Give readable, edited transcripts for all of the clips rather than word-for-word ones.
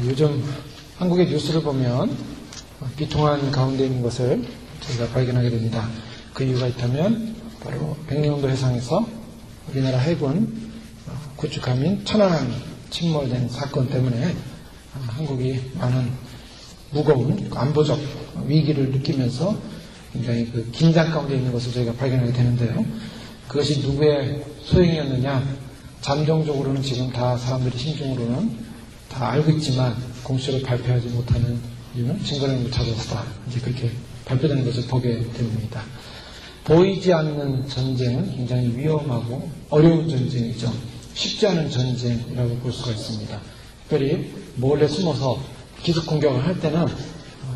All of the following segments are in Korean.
요즘 한국의 뉴스를 보면 비통한 가운데 있는 것을 저희가 발견하게 됩니다. 그 이유가 있다면 바로 백령도 해상에서 우리나라 해군 구축함인 천안함이 침몰된 사건 때문에 한국이 많은 무거운 안보적 위기를 느끼면서 굉장히 그 긴장 가운데 있는 것을 저희가 발견하게 되는데요. 그것이 누구의 소행이었느냐? 잠정적으로는 지금 다 사람들이 심중으로는 다 알고 있지만 공식으로 발표하지 못하는 이유는 증거를 못 찾아서다. 이제 그렇게 발표되는 것을 보게 됩니다. 보이지 않는 전쟁은 굉장히 위험하고 어려운 전쟁이죠. 쉽지 않은 전쟁이라고 볼 수가 있습니다. 특별히 몰래 숨어서 기습 공격을 할 때는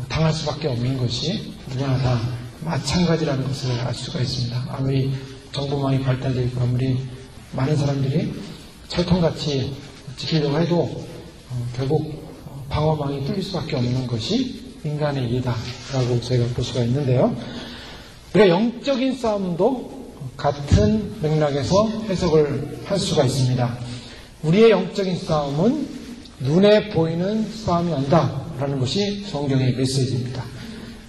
당할 수밖에 없는 것이 누구나 다 마찬가지라는 것을 알 수가 있습니다. 아무리 정보망이 발달되어 있고 아무리 많은 사람들이 철통같이 지키려고 해도 결국 방어망이 뚫릴 수밖에 없는 것이 인간의 이해다라고 저희가 볼 수가 있는데요. 우리가 영적인 싸움도 같은 맥락에서 해석을 할 수가 있습니다. 우리의 영적인 싸움은 눈에 보이는 싸움이 아니다라는 것이 성경의 메시지입니다.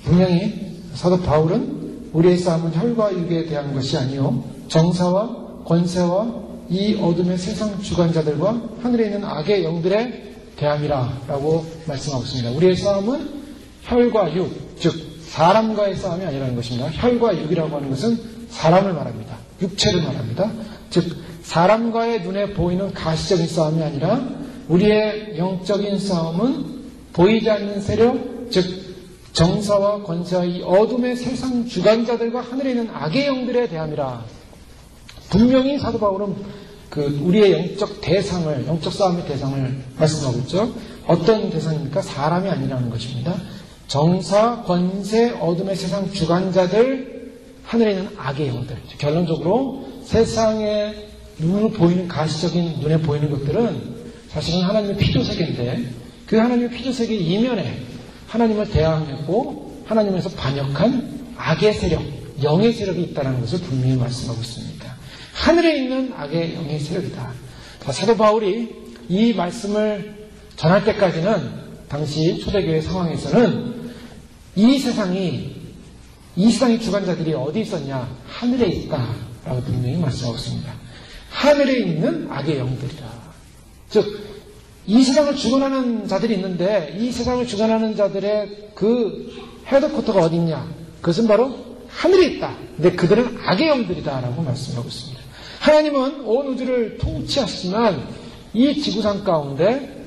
분명히 사도 바울은 우리의 싸움은 혈과 육에 대한 것이 아니요 정사와 권세와 이 어둠의 세상 주관자들과 하늘에 있는 악의 영들의 대함이라 라고 말씀하고 있습니다. 우리의 싸움은 혈과 육, 즉 사람과의 싸움이 아니라는 것입니다. 혈과 육이라고 하는 것은 사람을 말합니다. 육체를 말합니다. 즉 사람과의 눈에 보이는 가시적인 싸움이 아니라 우리의 영적인 싸움은 보이지 않는 세력, 즉 정사와 권세와 이 어둠의 세상 주관자들과 하늘에 있는 악의 영들의 대함이라. 분명히 사도 바울은 우리의 영적 대상을, 영적 싸움의 대상을 말씀하고 있죠. 어떤 대상입니까? 사람이 아니라는 것입니다. 정사, 권세, 어둠의 세상 주관자들, 하늘에 있는 악의 영들. 결론적으로 세상에 눈으로 보이는 가시적인 눈에 보이는 것들은 사실은 하나님의 피조세계인데 그 하나님의 피조세계 이면에 하나님을 대항했고 하나님에서 반역한 악의 세력, 영의 세력이 있다는 것을 분명히 말씀하고 있습니다. 하늘에 있는 악의 영의 세력이다. 사도 바울이 이 말씀을 전할 때까지는 당시 초대교회 상황에서는 이 세상의 주관자들이 어디 있었냐? 하늘에 있다라고 분명히 말씀하고 있습니다. 하늘에 있는 악의 영들이라. 즉 이 세상을 주관하는 자들이 있는데 이 세상을 주관하는 자들의 그 헤드쿼터가 어디 있냐? 그것은 바로 하늘에 있다. 근데 그들은 악의 영들이다라고 말씀하고 있습니다. 하나님은 온 우주를 통치하시지만 이 지구상 가운데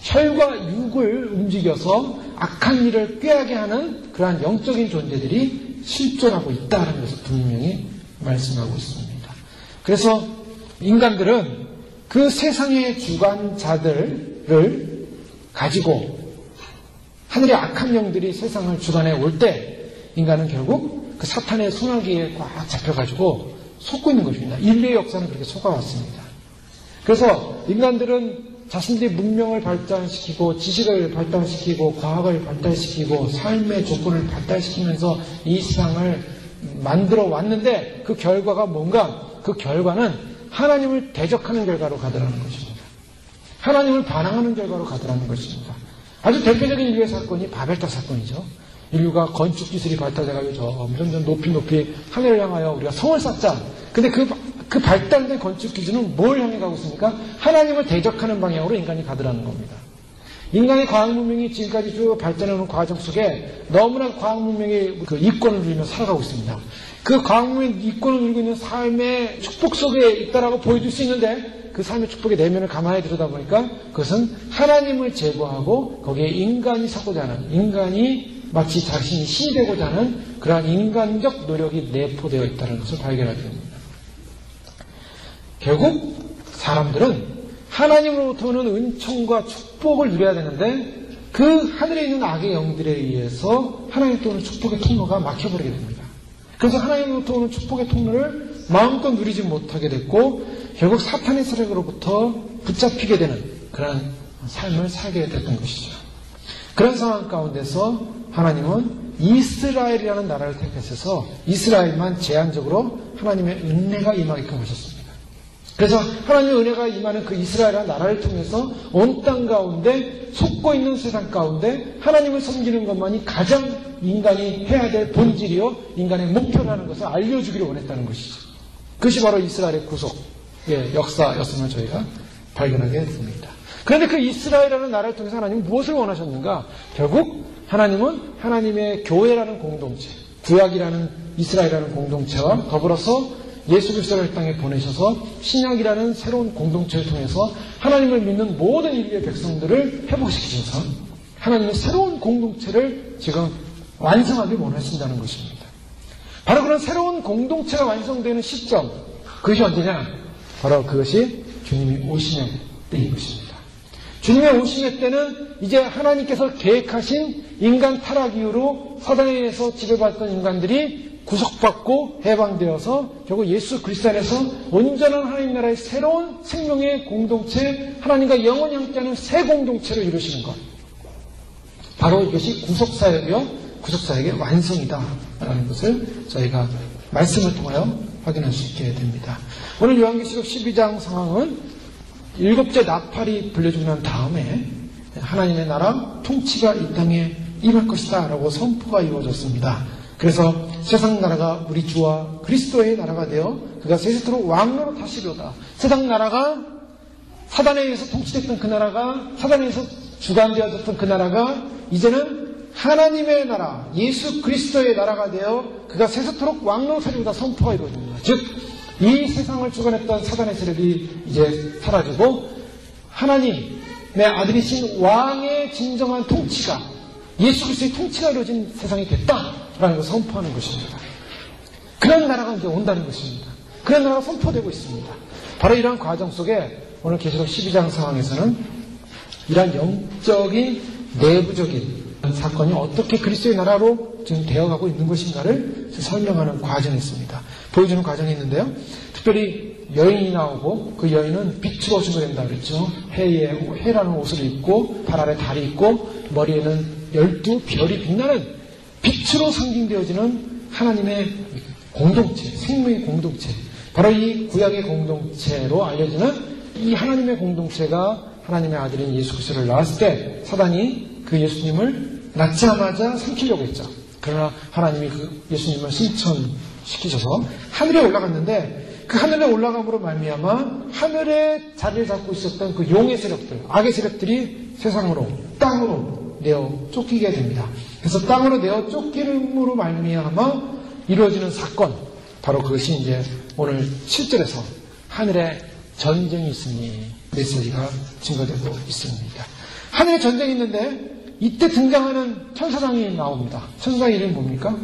혈과 육을 움직여서 악한 일을 꾀하게 하는 그러한 영적인 존재들이 실존하고 있다는 것을 분명히 말씀하고 있습니다. 그래서 인간들은 그 세상의 주관자들을 가지고 하늘의 악한 영들이 세상을 주관해 올 때 인간은 결국 그 사탄의 소나기에 꽉 잡혀가지고 속고 있는 것입니다. 인류의 역사는 그렇게 속아왔습니다. 그래서 인간들은 자신들이 문명을 발달시키고 지식을 발달시키고 과학을 발달시키고 삶의 조건을 발달시키면서 이 세상을 만들어 왔는데 그 결과가 뭔가? 그 결과는 하나님을 대적하는 결과로 가더라는 것입니다. 하나님을 반항하는 결과로 가더라는 것입니다. 아주 대표적인 인류의 사건이 바벨탑 사건이죠. 인류가 건축 기술이 발달돼가지고 점점 높이 하늘을 향하여 우리가 성을 쌓자. 근데 그 발달된 건축 기술은 뭘 향해 가고 있습니까? 하나님을 대적하는 방향으로 인간이 가더라는 겁니다. 인간의 과학 문명이 지금까지 쭉 발전하는 과정 속에 너무나 과학 문명의 그 이권을 누리며 살아가고 있습니다. 그 과학 문명의 이권을 누리고 있는 삶의 축복 속에 있다라고 보여줄 수 있는데 그 삶의 축복의 내면을 가만히 들여다보니까 그것은 하나님을 제거하고 거기에 인간이 섞고자 하는, 인간이 마치 자신이 신이 되고자 하는 그러한 인간적 노력이 내포되어 있다는 것을 발견하게 됩니다. 결국 사람들은 하나님으로부터 오는 은총과 축복을 누려야 되는데 그 하늘에 있는 악의 영들에 의해서 하나님으로부터 오는 축복의 통로가 막혀버리게 됩니다. 그래서 하나님으로부터 오는 축복의 통로를 마음껏 누리지 못하게 됐고 결국 사탄의 세력으로부터 붙잡히게 되는 그런 삶을 살게 됐던 것이죠. 그런 상황 가운데서 하나님은 이스라엘이라는 나라를 택하셔서 이스라엘만 제한적으로 하나님의 은혜가 임하게끔 하셨습니다. 그래서 하나님의 은혜가 임하는 그 이스라엘이라는 나라를 통해서 온 땅 가운데 속고 있는 세상 가운데 하나님을 섬기는 것만이 가장 인간이 해야 될 본질이요 인간의 목표라는 것을 알려주기를 원했다는 것이죠. 그것이 바로 이스라엘의 구속의 역사였음을 저희가 발견하게 됩니다. 그런데 그 이스라엘이라는 나라를 통해서 하나님은 무엇을 원하셨는가? 결국 하나님은 하나님의 교회라는 공동체, 구약이라는 이스라엘이라는 공동체와 더불어서 예수 그리스도를 땅에 보내셔서 신약이라는 새로운 공동체를 통해서 하나님을 믿는 모든 인류의 백성들을 회복시키셔서 하나님의 새로운 공동체를 지금 완성하기 원하신다는 것입니다. 바로 그런 새로운 공동체가 완성되는 시점, 그것이 언제냐? 바로 그것이 주님이 오시는 때인 것입니다. 주님의 오심의 때는 이제 하나님께서 계획하신 인간 타락 이후로 사단에 의해서 지배받던 인간들이 구속받고 해방되어서 결국 예수 그리스도 안에서 온전한 하나님 나라의 새로운 생명의 공동체, 하나님과 영원히 함께하는 새 공동체를 이루시는 것. 바로 이것이 구속사역이요 구속사역의 완성이다라는 것을 저희가 말씀을 통하여 확인할 수 있게 됩니다. 오늘 요한계시록 12장 상황은 7째 나팔이 불려주고 난 다음에 하나님의 나라 통치가 이 땅에 임할 것이다 라고 선포가 이루어졌습니다. 그래서 세상 나라가 우리 주와 그리스도의 나라가 되어 그가 세세토록 왕로로 다시려다. 세상 나라가 사단에 의해서 통치됐던 그 나라가 사단에 의해서 주관되어졌던 그 나라가 이제는 하나님의 나라 예수 그리스도의 나라가 되어 그가 세세토록 왕로로 다시려다 선포가 이루어집니다. 즉 이 세상을 주관했던 사단의 세력이 이제 사라지고 하나님의 아들이신 왕의 진정한 통치가 예수 그리스도의 통치가 이루어진 세상이 됐다라는 것을 선포하는 것입니다. 그런 나라가 이제 온다는 것입니다. 그런 나라가 선포되고 있습니다. 바로 이러한 과정 속에 오늘 계시록 12장 상황에서는 이러한 영적인 내부적인 사건이 어떻게 그리스도의 나라로 지금 되어가고 있는 것인가를 설명하는 과정이 있습니다. 보여주는 과정이 있는데요. 특별히 여인이 나오고 그 여인은 빛으로 증거된다 그랬죠. 해라는 옷을 입고 발 아래 달이 있고 머리에는 12별이 빛나는 빛으로 상징되어지는 하나님의 공동체, 생명의 공동체. 바로 이 구약의 공동체로 알려지는 이 하나님의 공동체가 하나님의 아들인 예수 그리스도를 낳았을 때 사단이 그 예수님을 낳자마자 삼키려고 했죠. 그러나 하나님이 그 예수님을 승천시키셔서 하늘에 올라갔는데 그 하늘에 올라감으로 말미암아 하늘에 자리를 잡고 있었던 그 용의 세력들, 악의 세력들이 세상으로, 땅으로 내어 쫓기게 됩니다. 그래서 땅으로 내어 쫓김으로 말미암아 이루어지는 사건, 바로 그것이 이제 오늘 7절에서 하늘에 전쟁이 있으니 메시지가 증거되고 있습니다. 하늘에 전쟁이 있는데 이때 등장하는 천사장이 나옵니다. 천사장 이름이 뭡니까?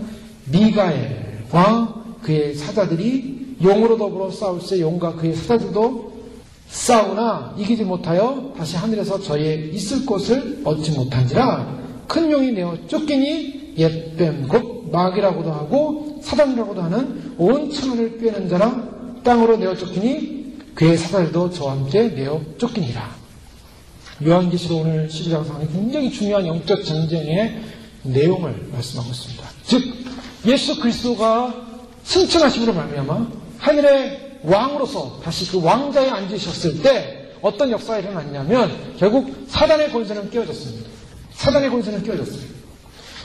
미가엘과 그의 사자들이 용으로 더불어 싸울세 용과 그의 사자들도 싸우나 이기지 못하여 다시 하늘에서 저희의 있을 곳을 얻지 못한지라 큰 용이 내어 쫓기니 옛뱀 곧 마귀라고도 하고 사단이라고도 하는 온 천하를 꿰는 자라 땅으로 내어 쫓기니 그의 사자들도 저와 함께 내어 쫓기니라. 요한계시록 오늘 12장 상황이 굉장히 중요한 영적 전쟁의 내용을 말씀하고 있습니다. 즉 예수 그리스도가 승천하심으로 말미암아 하늘의 왕으로서 다시 그 왕자에 앉으셨을 때 어떤 역사가 일어났냐면 결국 사단의 권세는 깨어졌습니다. 사단의 권세는 깨어졌습니다.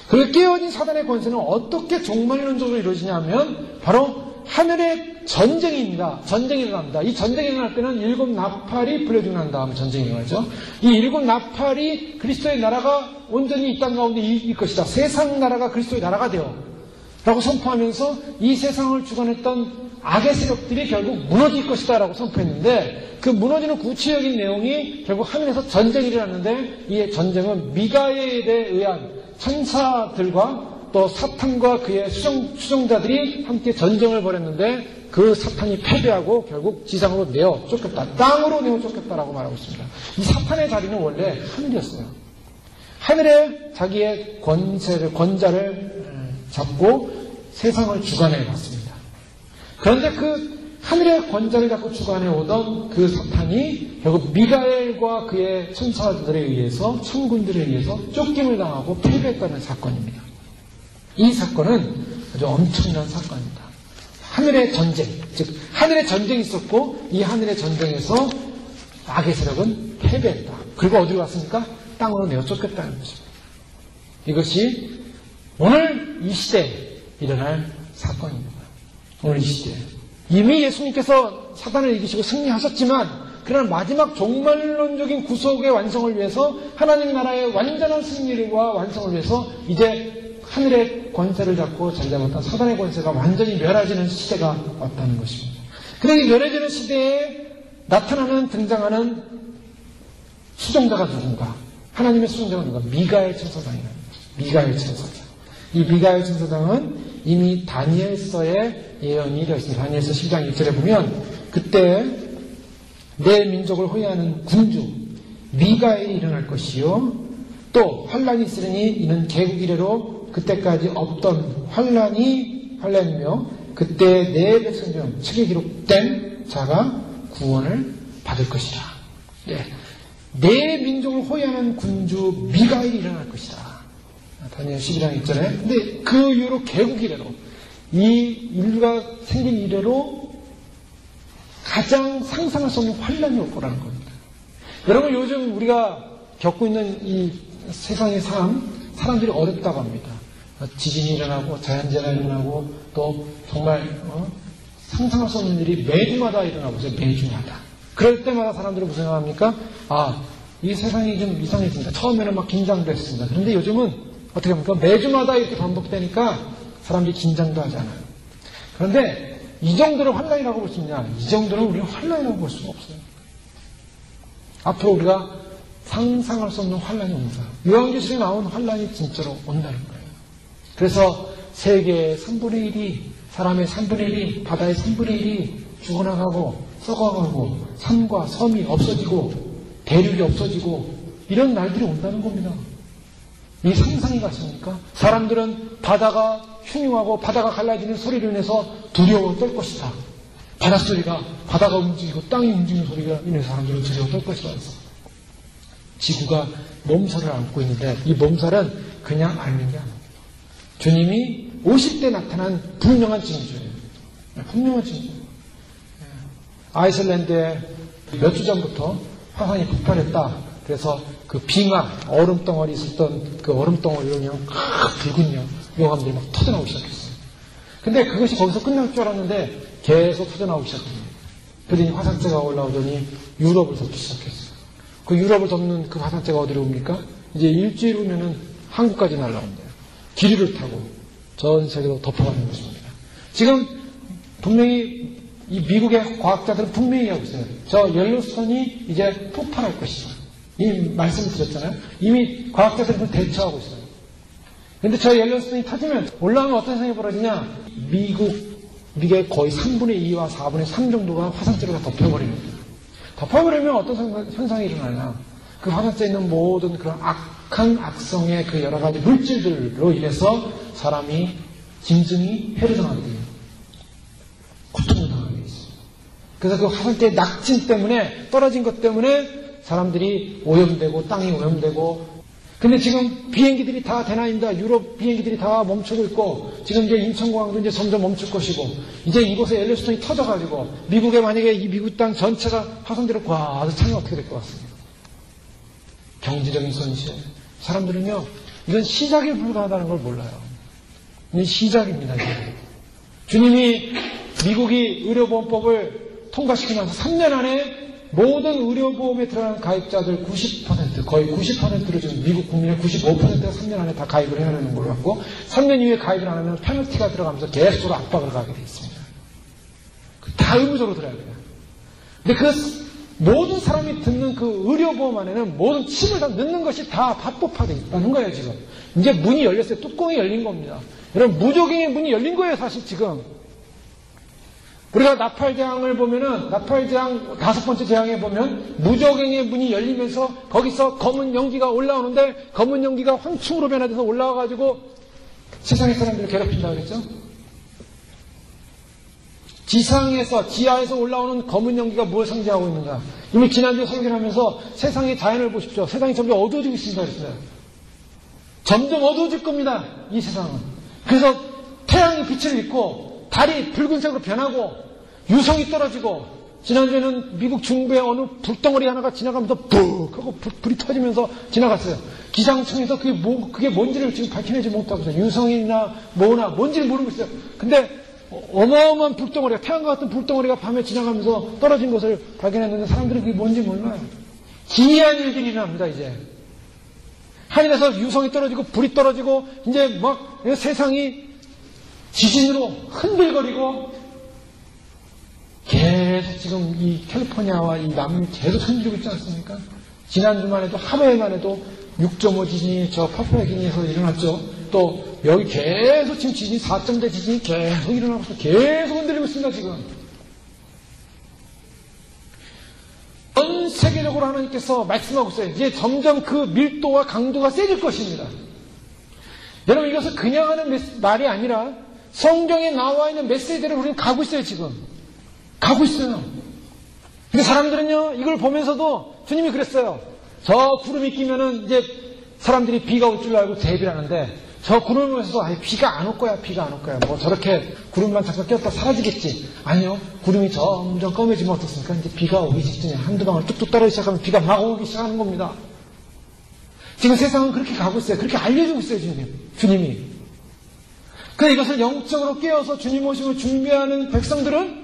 그 깨어진 사단의 권세는 어떻게 종말론적으로 이루어지냐면 바로 하늘에 전쟁이 일어납니다. 이 전쟁이 일어날 때는 7 나팔이 불려주고 난 다음에 전쟁이 일어나죠. 이 7 나팔이 그리스도의 나라가 온전히 이 땅 가운데 이길 것이다. 세상 나라가 그리스도의 나라가 되어 라고 선포하면서 이 세상을 주관했던 악의 세력들이 결국 무너질 것이다 라고 선포했는데 그 무너지는 구체적인 내용이 결국 하늘에서 전쟁이 일어났는데 이 전쟁은 미가엘에 의한 천사들과 또 사탄과 그의 수정자들이 함께 전쟁을 벌였는데 그 사탄이 패배하고 결국 지상으로 내어 쫓겼다. 땅으로 내어 쫓겼다라고 말하고 있습니다. 이 사탄의 자리는 원래 하늘이었어요. 하늘에 자기의 권자를 잡고 세상을 주관해 왔습니다. 그런데 그 하늘의 권자를 잡고 주관해 오던 그 사탄이 결국 미가엘과 그의 천사들에 의해서 천군들에 의해서 쫓김을 당하고 패배했다는 사건입니다. 이 사건은 아주 엄청난 사건입니다. 하늘의 전쟁, 즉 하늘의 전쟁이 있었고 이 하늘의 전쟁에서 악의 세력은 패배했다. 그리고 어디로 갔습니까? 땅으로 내어 쫓겼다는 것입니다. 이것이 오늘 이 시대에 일어날 사건입니다. 오늘 이 시대에. 이미 예수님께서 사단을 이기시고 승리하셨지만 그러나 마지막 종말론적인 구속의 완성을 위해서 하나님의 나라의 완전한 승리와 완성을 위해서 이제 하늘의 권세를 잡고 잠잠했던 사단의 권세가 완전히 멸해지는 시대가 왔다는 것입니다. 그런데 이 멸해지는 시대에 나타나는 등장하는 수종자가 누군가? 하나님의 수종자가 누군가? 미가엘 천사장이라는 거죠. 미가엘 천사장. 이 미가엘 천사장은 이미 다니엘서에 예언이 되어 있습니다. 다니엘서 10장 1절에 보면 그때 내 민족을 호위하는 군주 미가엘이 일어날 것이요 또 환란이 있으니 이는 개국 이래로 그때까지 없던 환란이며 그때 내 백성 중 책에 기록된 자가 구원을 받을 것이다. 예. 내 민족을 호위하는 군주 미가엘이 일어날 것이다. 다니엘 11장 1절에. 근데 그 이후로 개국 이래로 이 인류가 생긴 이래로 가장 상상할 수 없는 환란이 올 거라는 겁니다. 여러분 요즘 우리가 겪고 있는 이 세상의 삶, 사람들이 어렵다고 합니다. 지진이 일어나고 자연재해가 일어나고 또 정말 상상할 수 없는 일이 매주마다 일어나고 있어요. 매주마다. 그럴 때마다 사람들은 무슨 생각합니까? 아, 이 세상이 좀 이상해진다. 처음에는 막 긴장도 했습니다. 그런데 요즘은 어떻게 합니까? 매주마다 이렇게 반복되니까 사람들이 긴장도 하지 않아요. 그런데 이 정도를 환란이라고 볼 수 있냐? 이 정도는 우리가 환란이라고 볼 수가 없어요. 앞으로 우리가 상상할 수 없는 환란이 옵니다. 요한계시록에 나온 환란이 진짜로 온다는 거예요. 그래서 세계의 3분의 1이 사람의 3분의 1이 바다의 3분의 1이 죽어나가고 썩어가고 산과 섬이 없어지고 대륙이 없어지고 이런 날들이 온다는 겁니다. 이 상상이 가십니까? 사람들은 바다가 흉흉하고 바다가 갈라지는 소리로 인해서 두려워 떨 것이다. 바닷소리가 바다가 움직이고 땅이 움직이는 소리가 인해서 사람들은 두려워 떨 것이다. 지구가 몸살을 안고 있는데 이 몸살은 그냥 앓는 게 아닙니다. 주님이 50대 나타난 분명한 징조예요. 분명한 징조예요. 아이슬란드에 몇 주 전부터 화산이 폭발했다. 그래서 그 빙하, 얼음덩어리 있었던 그 얼음덩어리로 그냥 붉은 용암들이 막 터져나오기 시작했어요. 근데 그것이 거기서 끝날 줄 알았는데 계속 터져나오기 시작합니다. 그러니 화산재가 올라오더니 유럽을 덮기 시작했어요. 그 유럽을 덮는 그 화산재가 어디로 옵니까? 이제 일주일 후면은 한국까지 날라온대요. 기류를 타고 전 세계로 덮어가는 것입니다. 지금 분명히 이 미국의 과학자들은 분명히 하고 있어요. 저 옐로스톤이 이제 폭발할 것이다. 이미 말씀을 드렸잖아요. 이미 과학자들은 대처하고 있어요. 그런데 저 옐로스톤이 터지면 올라오면 어떤 상황이 벌어지냐? 미국의 거의 3분의 2와 4분의 3 정도가 화산재로 다 덮여버립니다. 덮어버리면 어떤 현상이 일어나냐? 그 화산재에 있는 모든 그런 악한 악성의 그 여러 가지 물질들로 인해서 사람이 짐승이 해로당하게 돼요. 고통을 당하게 있어요. 그래서 그 화산재의 낙진 때문에 떨어진 것 때문에 사람들이 오염되고 땅이 오염되고 근데 지금 비행기들이 다 대난입니다. 유럽 비행기들이 다 멈추고 있고 지금 이제 인천공항도 이제 점점 멈출 것이고 이제 이곳에 옐로스톤이 터져가지고 미국에 만약에 이 미국 땅 전체가 화산재로 꽉 차면 어떻게 될 것 같습니다. 경제적인 손실. 사람들은요 이건 시작에 불과하다는 걸 몰라요. 이건 시작입니다. 이게. 주님이 미국이 의료보험법을 통과시키면서 3년 안에 모든 의료보험에 들어가는 가입자들 90%, 거의 90%를 지금 미국 국민의 95%가 3년 안에 다 가입을 해야 하는 걸로 하고 3년 이후에 가입을 안 하면 페널티가 들어가면서 계속적으로 압박을 가게 되어 있습니다. 다 의무적으로 들어야 돼요. 근데 그 모든 사람이 듣는 그 의료보험 안에는 모든 칩을 다 넣는 것이 다 합법화되어 있다는 거예요, 지금. 이제 문이 열렸어요. 뚜껑이 열린 겁니다. 여러분, 무적행의 문이 열린 거예요, 사실 지금. 우리가 나팔재앙을 보면은, 나팔재앙 5번째 재앙에 보면, 무적행의 문이 열리면서 거기서 검은 연기가 올라오는데, 검은 연기가 황충으로 변화돼서 올라와가지고 세상의 사람들을 괴롭힌다고 그랬죠? 지하에서 올라오는 검은 연기가 뭘 상징하고 있는가? 이미 지난주에 설교를 하면서 세상의 자연을 보십시오. 세상이 점점 어두워지고 있습니다. 그랬어요. 점점 어두워질 겁니다. 이 세상은. 그래서 태양이 빛을 잃고 달이 붉은색으로 변하고 유성이 떨어지고, 지난주에는 미국 중부의 어느 불덩어리 하나가 지나가면서 푹 하고 불이 터지면서 지나갔어요. 기상청에서 그게 뭔지를 지금 밝혀내지 못하고 있어요. 유성이나 뭐나 뭔지를 모르고 있어요. 근데 어마어마한 불덩어리가, 태양과 같은 불덩어리가 밤에 지나가면서 떨어진 것을 발견했는데 사람들은 그게 뭔지 몰라요. 기이한 일들이 일어납니다, 이제. 하늘에서 유성이 떨어지고 불이 떨어지고 이제 막 세상이 지진으로 흔들거리고 계속 지금 이 캘리포니아와 이 남미 계속 흔들리고 있지 않습니까? 지난주만 해도 하루에만 해도 6.5 지진이 저 파푸아기니에서 일어났죠. 또 여기 계속 지금 지진이 4.대 지진이 계속 일어나고 계속 흔들리고 있습니다, 지금. 전 세계적으로 하나님께서 말씀하고 있어요. 이제 점점 그 밀도와 강도가 세질 것입니다. 여러분, 이것을 그냥 하는 말이 아니라 성경에 나와 있는 메시지대로 우리는 가고 있어요, 지금. 가고 있어요. 근데 사람들은요, 이걸 보면서도 주님이 그랬어요. 저 구름이 끼면은 이제 사람들이 비가 올 줄 알고 대비를 하는데, 저 구름을 보면서도 비가 안 올 거야, 비가 안 올 거야. 뭐 저렇게 구름만 잠깐 꼈다 사라지겠지. 아니요. 구름이 점점 검해지면 어떻습니까? 이제 비가 오기 직전에 한두 방울 뚝뚝 떨어지기 시작하면 비가 막 오기 시작하는 겁니다. 지금 세상은 그렇게 가고 있어요. 그렇게 알려주고 있어요, 주님이. 그런데 이것을 영적으로 깨어서 주님 오심을 준비하는 백성들은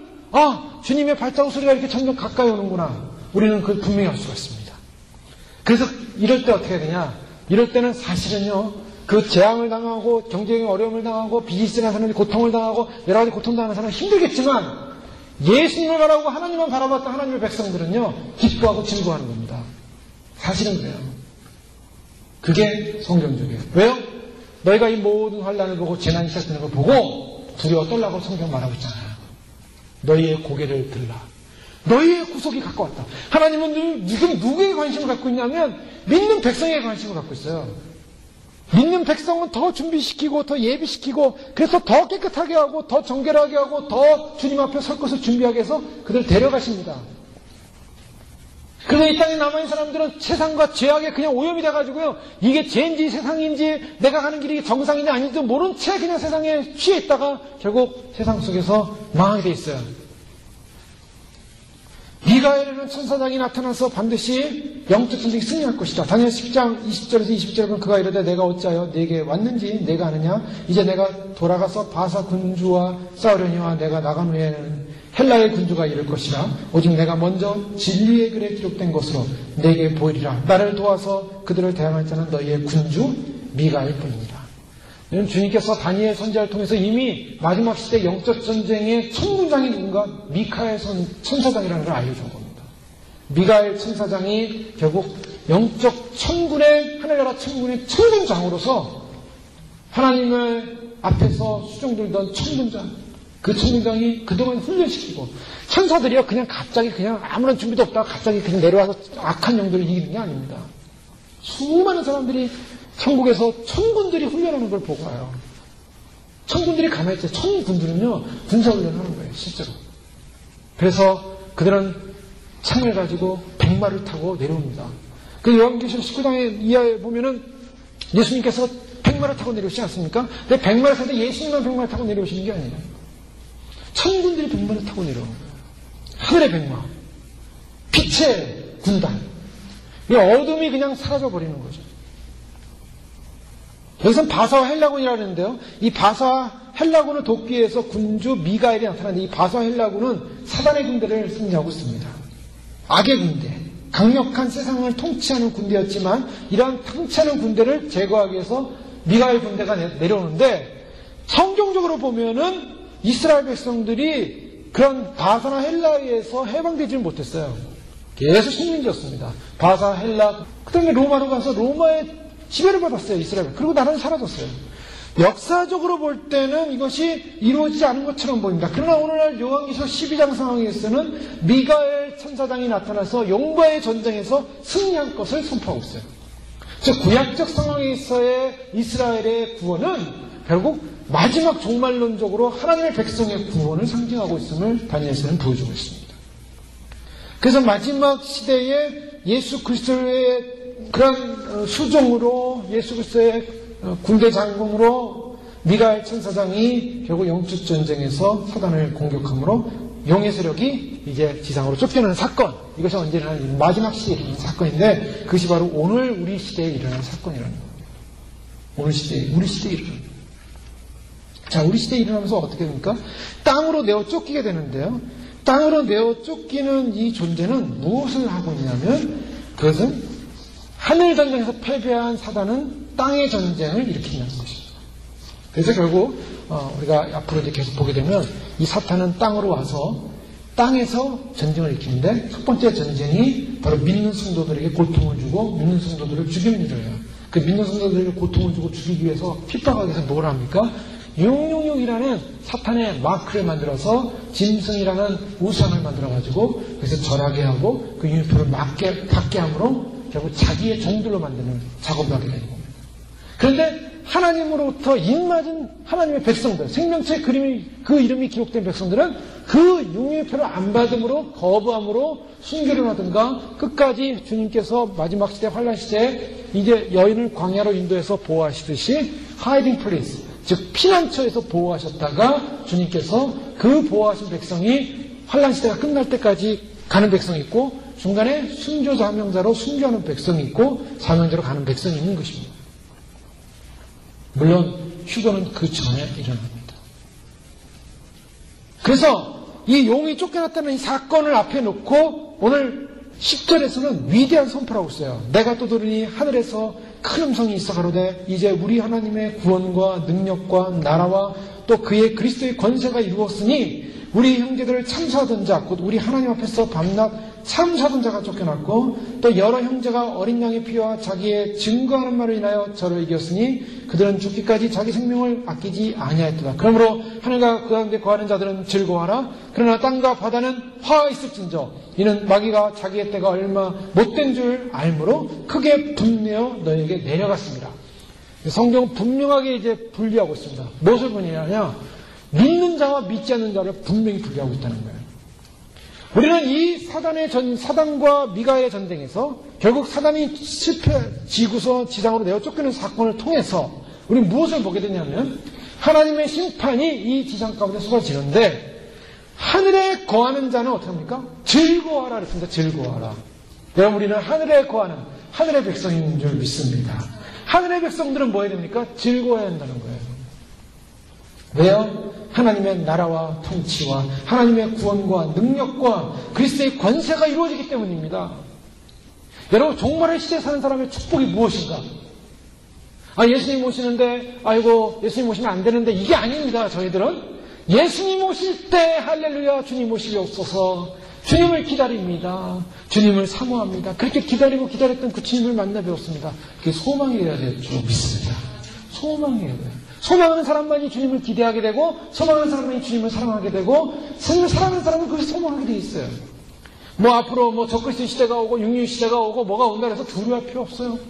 주님의 발자국 소리가 이렇게 점점 가까이 오는구나. 우리는 그걸 분명히 알 수가 있습니다. 그래서 이럴 때 어떻게 해야 되냐? 이럴 때는 사실은요, 그 재앙을 당하고 경제적인 어려움을 당하고 비즈니스나 사람들이 고통을 당하고 여러 가지 고통 당하는 사람은 힘들겠지만 예수님을 바라보고 하나님만 바라봤던 하나님의 백성들은요, 기뻐하고 즐거워하는 겁니다. 사실은 그래요. 그게 성경적이에요. 왜요? 너희가 이 모든 환난을 보고 재난이 시작되는 걸 보고 두려워 떨라고 성경 말하고 있잖아요. 너희의 고개를 들라. 너희의 구속이 가까웠다. 하나님은 지금 누구에게 관심을 갖고 있냐면 믿는 백성에게 관심을 갖고 있어요. 믿는 백성은 더 준비시키고 더 예비시키고 그래서 더 깨끗하게 하고 더 정결하게 하고 더 주님 앞에 설 것을 준비하게 해서 그들 데려가십니다. 그런데 이 땅에 남아있는 사람들은 세상과 죄악에 그냥 오염이 돼가지고요, 이게 죄인지 세상인지 내가 가는 길이 정상인지 아닌지 모른 채 그냥 세상에 취해 있다가 결국 세상 속에서 망하게 돼 있어요. 미가엘에는 천사장이 나타나서 반드시 영적 전쟁이 승리할 것이다. 다니엘 10장 20절에서 21절은 그가 이르되 내가 어찌하여 네게 왔는지 내가 아느냐? 이제 내가 돌아가서 바사 군주와 싸우려니와 내가 나간 후에는 헬라의 군주가 이를 것이라. 오직 내가 먼저 진리의 글에 기록된 것으로 내게 보이리라. 나를 도와서 그들을 대항할 자는 너희의 군주 미가엘 뿐이니라. 주님께서 다니엘 선지자를 통해서 이미 마지막 시대 영적 전쟁의 천군장이 누군가 미카엘 천사장이라는 걸 알려준 겁니다. 미가엘 천사장이 결국 영적 천군의, 하늘나라 천군의 천군장으로서 하나님을 앞에서 수종들던 천군장, 그 천군장이 그동안 훈련시키고, 천사들이요 그냥 갑자기 그냥 아무런 준비도 없다가 갑자기 그냥 내려와서 악한 영들을 이기는 게 아닙니다. 수많은 사람들이 천국에서 천군들이 훈련하는 걸 보고 와요. 천군들이 가만히 있죠. 천군들은요, 군사훈련하는 거예요, 실제로. 그래서 그들은 창을 가지고 백마를 타고 내려옵니다. 그 요한계시록 19장에 이하에 보면은 예수님께서 백마를 타고 내려오시지 않습니까? 근데 백마를 타는데 예수님만 백마를 타고 내려오시는 게 아니에요. 천군들이 백마를 타고 내려오는 거예요. 하늘의 백마. 빛의 군단. 이 어둠이 그냥 사라져버리는 거죠. 여기서는 바사와 헬라군이라고 하는데요. 이 바사와 헬라군을 돕기 위해서 군주 미가엘이 나타나는데 이 바사와 헬라군은 사단의 군대를 승리하고 있습니다. 악의 군대, 강력한 세상을 통치하는 군대였지만 이러한 통치하는 군대를 제거하기 위해서 미가엘 군대가 내려오는데 성경적으로 보면은 이스라엘 백성들이 그런 바사나 헬라에 의해서 해방되지는 못했어요. 계속 식민지였습니다. 바사, 헬라, 그 다음에 로마로 가서 로마의 지배를 받았어요, 이스라엘. 그리고 나라는 사라졌어요. 역사적으로 볼 때는 이것이 이루어지지 않은 것처럼 보입니다. 그러나 오늘날 요한계시록 12장 상황에서는 미가엘 천사장이 나타나서 용과의 전쟁에서 승리한 것을 선포하고 있어요. 즉 구약적 상황에서의 이스라엘의 구원은 결국 마지막 종말론적으로 하나님의 백성의 구원을 상징하고 있음을 다니엘서는 보여주고 있습니다. 그래서 마지막 시대에 예수 그리스도의 그런 수종으로 예수 그리스도의 군대 장군으로 미가엘 천사장이 결국 영적 전쟁에서 사단을 공격함으로 용의 세력이 이제 지상으로 쫓겨나는 사건. 이것이 언제 일어나는 마지막 시대에 일어나는 사건인데 그것이 바로 오늘 우리 시대에 일어나는 사건이라는 거예요. 오늘 시대에, 우리 시대에 일어나는 거예요. 자, 우리 시대에 일어나면서 어떻게 됩니까? 땅으로 내어 쫓기게 되는데요. 땅으로 내어 쫓기는 이 존재는 무엇을 하고 있냐면 그것은 하늘 전쟁에서 패배한 사단은 땅의 전쟁을 일으킨다는 것입니다. 그래서 결국 우리가 앞으로 이제 계속 보게 되면 이 사탄은 땅으로 와서 땅에서 전쟁을 일으키는데 첫 번째 전쟁이 바로 믿는 성도들에게 고통을 주고 믿는 성도들을 죽이는 일이에요. 그 믿는 성도들에게 고통을 주고 죽이기 위해서 핍박하기 위해서 뭘 합니까? 666이라는 사탄의 마크를 만들어서 짐승이라는 우상을 만들어가지고 그래서 절하게 하고 그 유표를 받게 함으로 결국 자기의 종들로 만드는 작업을 하게 되는 겁니다. 그런데 하나님으로부터 입맞은 하나님의 백성들, 생명체의 그 이름이 기록된 백성들은 그 육류표를 안 받음으로 거부함으로 순교를 하든가 끝까지 주님께서 마지막 시대 환란 시대에 이제 여인을 광야로 인도해서 보호하시듯이 하이딩 플레이스, 즉 피난처에서 보호하셨다가 주님께서 그 보호하신 백성이 환란 시대가 끝날 때까지 가는 백성이 있고 중간에 순교 사명자로 순교하는 백성이 있고 사명자로 가는 백성이 있는 것입니다. 물론 휴거는 그 전에 일어납니다. 그래서 이 용이 쫓겨났다는 이 사건을 앞에 놓고 오늘 10절에서는 위대한 선포를 하고 있어요. 내가 또 들으니 하늘에서 큰 음성이 있어 가로되 이제 우리 하나님의 구원과 능력과 나라와 또 그의 그리스도의 권세가 이루었으니 우리 형제들을 참수하던 자, 곧 우리 하나님 앞에서 밤낮 참수하던 자가 쫓겨났고 또 여러 형제가 어린 양의 피와 자기의 증거하는 말을 인하여 저를 이겼으니 그들은 죽기까지 자기 생명을 아끼지 아니하였도다. 그러므로 하늘과 그 가운데 거하는 자들은 즐거워하라. 그러나 땅과 바다는 화 있을진저 이는 마귀가 자기의 때가 얼마 못된 줄 알므로 크게 분내어 너에게 내려갔습니다. 성경은 분명하게 이제 분리하고 있습니다. 무엇을 분리하냐? 믿는 자와 믿지 않는 자를 분명히 분리하고 있다는 거예요. 우리는 이 사단과 미가엘의 전쟁에서 결국 사단이 지구서 지상으로 내어 쫓기는 사건을 통해서 우리는 무엇을 보게 되냐면 하나님의 심판이 이 지상 가운데 쏟아지는데 하늘에 거하는 자는 어떻게 합니까? 즐거워하라 그랬습니다. 즐거워하라. 여러분 우리는 하늘에 거하는 하늘의 백성인 줄 믿습니다. 하늘의 백성들은 뭐 해야 됩니까? 즐거워해야 한다는 거예요. 왜요? 하나님의 나라와 통치와 하나님의 구원과 능력과 그리스도의 권세가 이루어지기 때문입니다. 여러분 종말의 시대에 사는 사람의 축복이 무엇인가? 예수님 오시는데 아이고 예수님 오시면 안 되는데 이게 아닙니다. 저희들은 예수님 오실 때 할렐루야 주님 오시옵소서 주님을 기다립니다. 주님을 사모합니다. 그렇게 기다리고 기다렸던 그 주님을 만나 배웠습니다. 그게 소망이어야 될 줄 믿습니다. 소망이어야 돼요. 소망하는 사람만이 주님을 기대하게 되고 소망하는 사람만이 주님을 사랑하게 되고 주님을 사랑하는 사람은 그것을 소망하게 돼 있어요. 앞으로 적그리스도 시대가 오고 육류 시대가 오고 뭐가 온다 해서 두려워할 필요 없어요.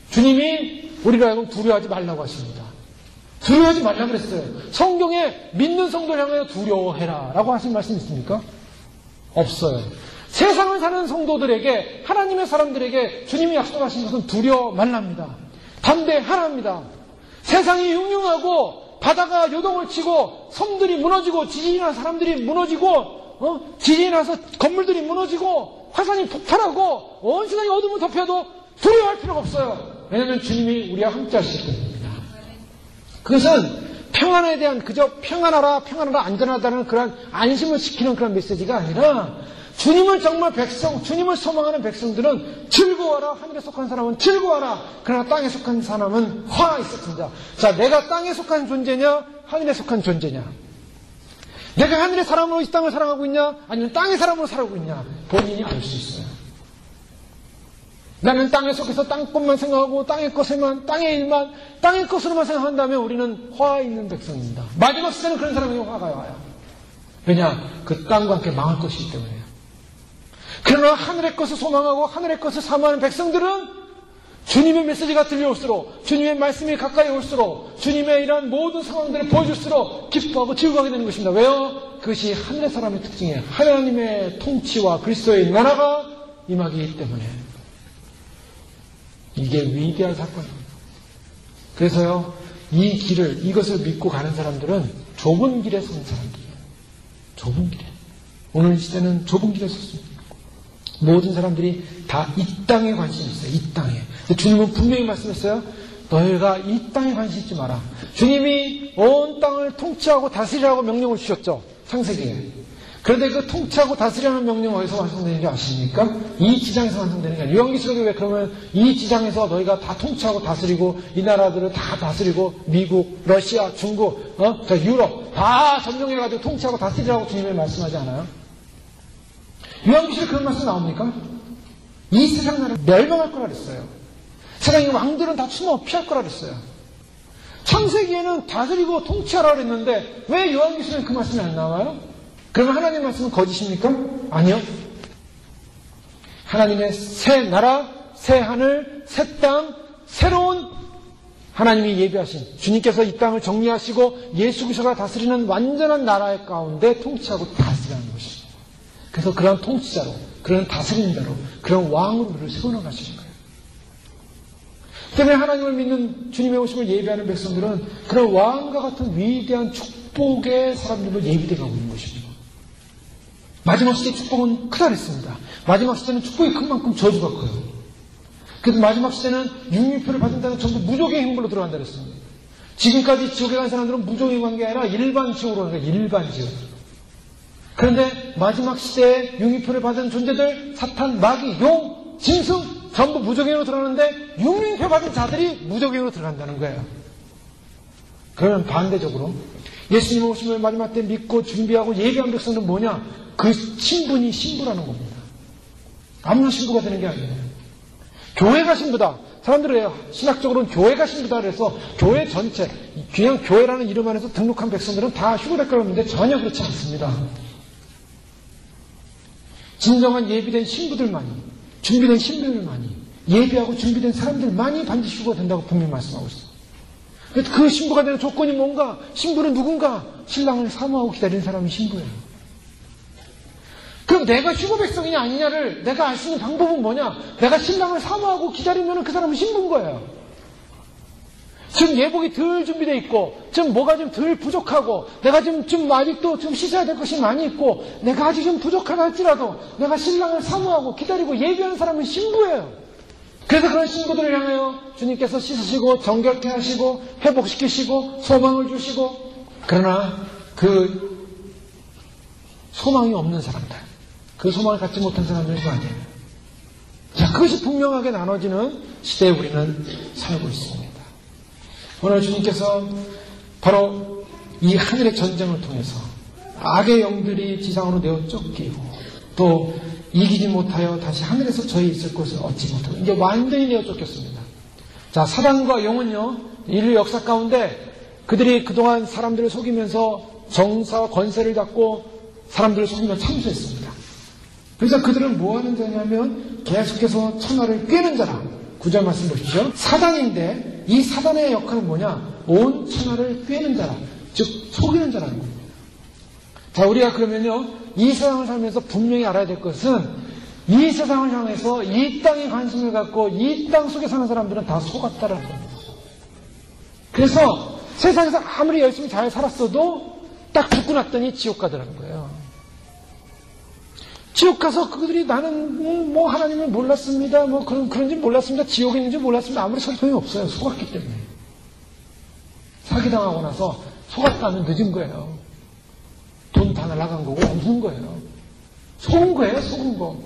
주님이 우리를 하여금 두려워하지 말라고 하십니다. 두려워하지 말라고 그랬어요. 성경에 믿는 성도를 향하여 두려워해라 라고 하신 말씀 있습니까? 없어요. 세상을 사는 성도들에게 하나님의 사람들에게 주님이 약속하신 것은 두려워 말랍니다. 담대하랍니다. 세상이 흉흉하고 바다가 요동을 치고 섬들이 무너지고 지진이 나서 사람들이 무너지고 지진이 나서 건물들이 무너지고 화산이 폭발하고 온 세상이 어둠을 덮여도 두려워할 필요가 없어요. 왜냐하면 주님이 우리와 함께 하시기 때문입니다. 그것은 평안에 대한 그저 평안하라 안전하다는 그런 안심을 시키는 그런 메시지가 아니라 주님을 정말 주님을 소망하는 백성들은 즐거워하라. 하늘에 속한 사람은 즐거워하라. 그러나 땅에 속한 사람은 화 있었습니다. 자, 내가 땅에 속한 존재냐? 하늘에 속한 존재냐? 내가 하늘의 사람으로 이 땅을 사랑하고 있냐? 아니면 땅의 사람으로 살아가고 있냐? 본인이 알 수 있어요. 나는 땅에 속해서 땅것만 생각하고 땅의 일만, 땅의 것으로만 생각한다면 우리는 화 있는 백성입니다. 마지막 시대는 그런 사람이 화가 와요. 왜냐? 그 땅과 함께 망할 것이기 때문에요. 그러나 하늘의 것을 소망하고 하늘의 것을 사모하는 백성들은 주님의 메시지가 들려올수록 주님의 말씀이 가까이 올수록 주님의 이러한 모든 상황들을 보여줄수록 기뻐하고 즐거워하게 되는 것입니다. 왜요? 그것이 하늘의 사람의 특징이에요. 하나님의 통치와 그리스도의 나라가 임하기 때문에 이게 위대한 사건입니다. 그래서요, 이것을 믿고 가는 사람들은 좁은 길에 선 사람들이에요. 좁은 길에. 오늘 시대는 좁은 길에 섰습니다. 모든 사람들이 다 이 땅에 관심이 있어요. 이 땅에. 주님은 분명히 말씀했어요. 너희가 이 땅에 관심 있지 마라. 주님이 온 땅을 통치하고 다스리라고 명령을 주셨죠. 창세기에. 그런데 그 통치하고 다스리라는 명령은 어디서 완성되는 줄 아십니까? 이 지장에서 완성되는 거예요. 요한계시록에 왜 그러면 이 지장에서 너희가 다 통치하고 다스리고 이 나라들을 다 다스리고 미국, 러시아, 중국, 유럽 다 점령해가지고 통치하고 다스리라고 주님이 말씀하지 않아요? 요한계시록에 그런 말씀 나옵니까? 이 세상 나라 멸망할 거라 그랬어요. 세상의 왕들은 다 추모 피할 거라 그랬어요. 창세기에는 다스리고 통치하라 그랬는데 왜 요한계시록에 그 말씀이 안 나와요? 그러면 하나님의 말씀은 거짓입니까? 아니요. 하나님의 새 나라, 새 하늘, 새 땅, 새로운 하나님이 예비하신 주님께서 이 땅을 정리하시고 예수 그리스도가 다스리는 완전한 나라의 가운데 통치하고 다스리는 것입니다. 그래서 그런 통치자로, 그런 다스리는 자로, 그런 왕으로 우리를 세워나가시는 거예요. 때문에 하나님을 믿는 주님의 오심을 예비하는 백성들은 그런 왕과 같은 위대한 축복의 사람들로 예비되어 가고 있는 것입니다. 마지막 시대 축복은 크다 그랬습니다. 마지막 시대는 축복이 큰 만큼 저주가 커요. 그래서 마지막 시대는 육류표를 받은 자는 전부 무족의 행보로 들어간다 그랬습니다. 지금까지 지옥에 간 사람들은 무족이 간 게 아니라 일반 지옥으로 가는 거예요. 일반 지옥. 그런데 마지막 시대에 육류표를 받은 존재들, 사탄, 마귀, 용, 짐승 전부 무족행으로 들어가는데 육류표 받은 자들이 무족행으로 들어간다는 거예요. 그러면 반대적으로 예수님 오심을 마지막 때 믿고 준비하고 예비한 백성은 뭐냐? 그 신분이 신부라는 겁니다. 아무나 신부가 되는 게 아니에요. 교회가 신부다. 사람들은 신학적으로는 교회가 신부다 그래서 교회 전체, 그냥 교회라는 이름 안에서 등록한 백성들은 다 휴거될까 하는데 전혀 그렇지 않습니다. 진정한 예비된 신부들만이, 준비된 신부들만이, 예비하고 준비된 사람들만이 반드시 휴거가 된다고 분명히 말씀하고 있어요. 그 신부가 되는 조건이 뭔가? 신부는 누군가? 신랑을 사모하고 기다리는 사람이 신부예요. 그럼 내가 휴거 백성이냐 아니냐를 내가 알 수 있는 방법은 뭐냐? 내가 신랑을 사모하고 기다리면 그 사람은 신부인 거예요. 지금 예복이 덜 준비되어 있고, 지금 뭐가 좀 덜 부족하고, 내가 좀 아직도 좀 씻어야 될 것이 많이 있고, 내가 아직 좀 부족하다 할지라도, 내가 신랑을 사모하고 기다리고 예비하는 사람은 신부예요. 그래서 그런 신부들을 향하여 주님께서 씻으시고, 정결케 하시고, 회복시키시고, 소망을 주시고, 그러나 그 소망이 없는 사람들, 그 소망을 갖지 못한 사람들이 아니에요. 자, 그것이 분명하게 나눠지는 시대에 우리는 살고 있습니다. 오늘 주님께서 바로 이 하늘의 전쟁을 통해서 악의 영들이 지상으로 내어 쫓기고 또 이기지 못하여 다시 하늘에서 저희 있을 곳을 얻지 못하고 이제 완전히 내어 쫓겼습니다. 자, 사단과 영은요, 인류 역사 가운데 그들이 그동안 사람들을 속이면서 정사와 권세를 잡고 사람들을 속이며 참수했습니다. 그래서 그들은 뭐 하는 자냐면 계속해서 천하를 꿰는 자라. 9절 말씀 보십시오. 사단인데 이 사단의 역할은 뭐냐? 온 천하를 꿰는 자라. 즉 속이는 자라는 겁니다. 자, 우리가 그러면요, 이 세상을 살면서 분명히 알아야 될 것은 이 세상을 향해서 이 땅에 관심을 갖고 이 땅 속에 사는 사람들은 다 속았다라는 겁니다. 그래서 세상에서 아무리 열심히 잘 살았어도 딱 죽고 났더니 지옥 가더라는 거예요. 지옥 가서 그들이 나는 뭐 하나님을 몰랐습니다. 뭐 그런지 몰랐습니다. 지옥에 있는지 몰랐습니다. 아무리 소용이 없어요. 속았기 때문에. 사기당하고 나서 속았다면 늦은 거예요. 돈 다 날아간 거고 없는 거예요. 속은 거예요. 속은 거.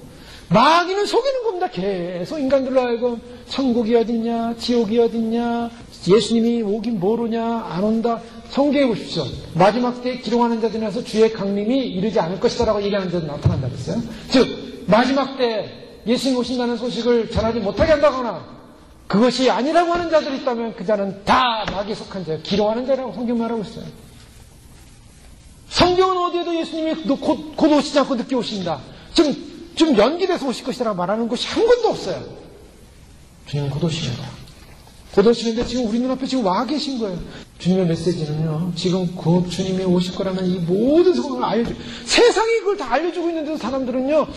마귀는 속이는 겁니다. 계속 인간들로 하여금 천국이 어딨냐, 지옥이 어딨냐, 예수님이 오긴 모르냐, 안 온다. 성경에 보십시오. 마지막 때에 기롱하는 자들에서 주의 강림이 이르지 않을 것이다라고 얘기하는 자들 나타난다고 했어요. 즉 마지막 때 예수님 오신다는 소식을 전하지 못하게 한다거나 그것이 아니라고 하는 자들이 있다면 그 자는 다 마귀에 속한 자예요. 기롱하는 자라고 성경 말하고 있어요. 성경은 어디에도 예수님이 곧 오시지 않고 늦게 오신다. 지금 연기돼서 오실 것이라고 말하는 것이 한 군도 없어요. 주님은 곧 오십니다. 곧 오시는데 지금 우리 눈앞에 지금 와 계신 거예요. 주님의 메시지는요, 지금 곧 주님이 오실 거라는 이 모든 상황을 알려주고, 세상이 그걸 다 알려주고 있는데도 사람들은요,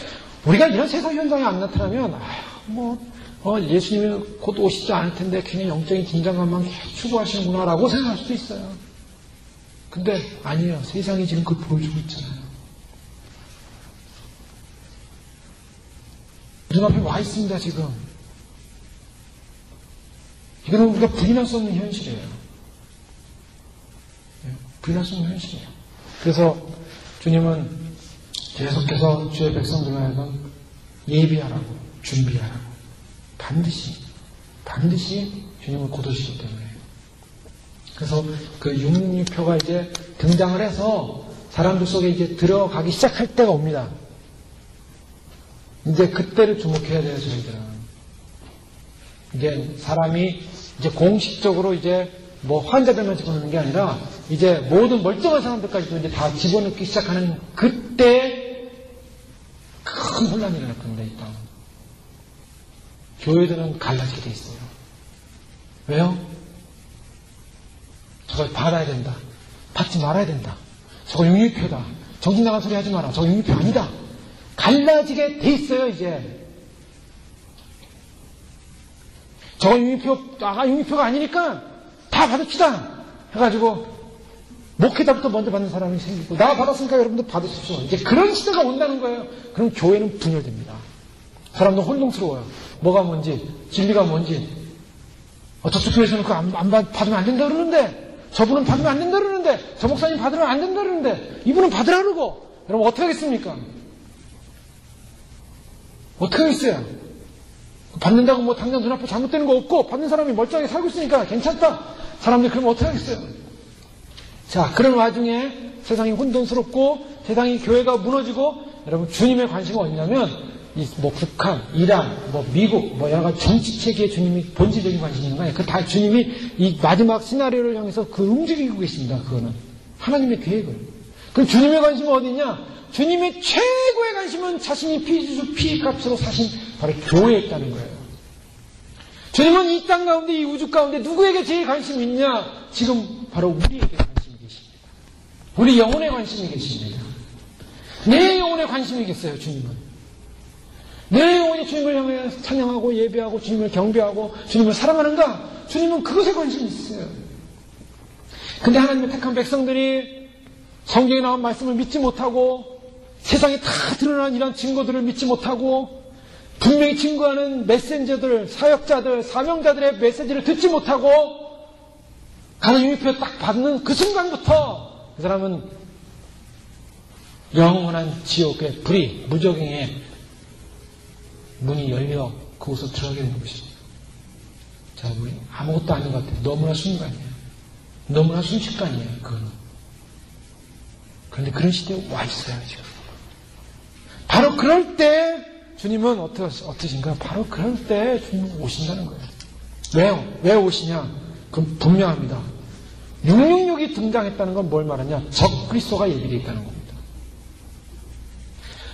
우리가 이런 세상 현상이 안 나타나면, 예수님이 곧 오시지 않을 텐데 괜히 영적인 긴장감만 계속 추구하시는구나라고 생각할 수도 있어요. 근데 아니에요. 세상이 지금 그걸 보여주고 있잖아요. 눈앞에 와 있습니다, 지금. 이거는 우리가 부인할 수 없는 현실이에요. 부인할 수 없는 현실이에요. 그래서 주님은 계속해서 주의 백성들로 하여금 예비하라고, 준비하라고. 반드시 주님을 고도시기 때문에. 그래서 그 육류표가 이제 등장을 해서 사람들 속에 이제 들어가기 시작할 때가 옵니다. 이제 그때를 주목해야 돼요, 저희들은. 이게 사람이 이제 공식적으로 이제 뭐 환자들만 집어넣는 게 아니라 이제 모든 멀쩡한 사람들까지도 이제 다 집어넣기 시작하는 그때 큰 혼란이 일어날 겁니다, 이 땅은. 교회들은 갈라지게 돼 있어요. 왜요? 저걸 받아야 된다. 받지 말아야 된다. 저거 육류표다. 정신 나간 소리 하지 마라. 저거 육류표 아니다. 갈라지게 돼 있어요, 이제. 저거 육류표가 아니니까 다 받읍시다. 해가지고, 목회자부터 먼저 받는 사람이 생기고, 나 받았으니까 여러분도 받으십시오. 이제 그런 시대가 온다는 거예요. 그럼 교회는 분열됩니다. 사람도 혼동스러워요. 뭐가 뭔지, 진리가 뭔지. 저쪽 교회에서는 그거 받으면 안 된다 그러는데, 저분은 받으면 안 된다 그러는데, 저 목사님 받으면 안 된다 그러는데, 이분은 받으라 그러고, 여러분 어떻게 하겠습니까? 어떻게 하겠어요? 받는다고 뭐 당장 눈앞에 잘못되는 거 없고, 받는 사람이 멀쩡하게 살고 있으니까 괜찮다. 사람들이 그러면 어떻게 하겠어요? 자, 그런 와중에 세상이 혼돈스럽고, 세상이 교회가 무너지고, 여러분 주님의 관심은 어디냐면, 뭐 북한, 이란, 뭐 미국, 뭐 여러 가지 정치 체계에 주님이 본질적인 관심이 있는 거 아니에요. 그 다 주님이 이 마지막 시나리오를 향해서 그 움직이고 계십니다. 그거는 하나님의 계획을. 그럼 주님의 관심은 어디냐? 주님의 최고의 관심은 자신이 피값으로 사신 바로 교회에 있다는 거예요. 주님은 이 땅 가운데, 이 우주 가운데 누구에게 제일 관심이 있냐? 지금 바로 우리에게 관심이 계십니다. 우리 영혼에 관심이 계십니다. 내 영혼에 관심이 계세요, 주님은. 내 영혼이 주님을 향해 찬양하고 예배하고 주님을 경배하고 주님을 사랑하는가? 주님은 그것에 관심이 있어요. 근데 하나님의 택한 백성들이 성경에 나온 말씀을 믿지 못하고 세상에 다 드러난 이런 증거들을 믿지 못하고 분명히 증거하는 메신저들, 사역자들, 사명자들의 메시지를 듣지 못하고 가는 유니표를 딱 받는 그 순간부터 그 사람은 영원한 지옥의 불이, 무적행의 문이 열려 그곳으로 들어가게 되는 것입니다. 자, 우리 아무것도 아닌 것 같아요. 너무나 순간이에요. 너무나 순식간이에요, 그거는. 그런데 그런 시대에 와 있어요, 지금. 바로 그럴 때 주님은 어떠신가? 바로 그럴 때 주님은 오신다는 거예요. 왜요? 왜 오시냐? 그럼 분명합니다. 666이 등장했다는 건 뭘 말하냐? 적그리스도가 예비되어 있다는 겁니다.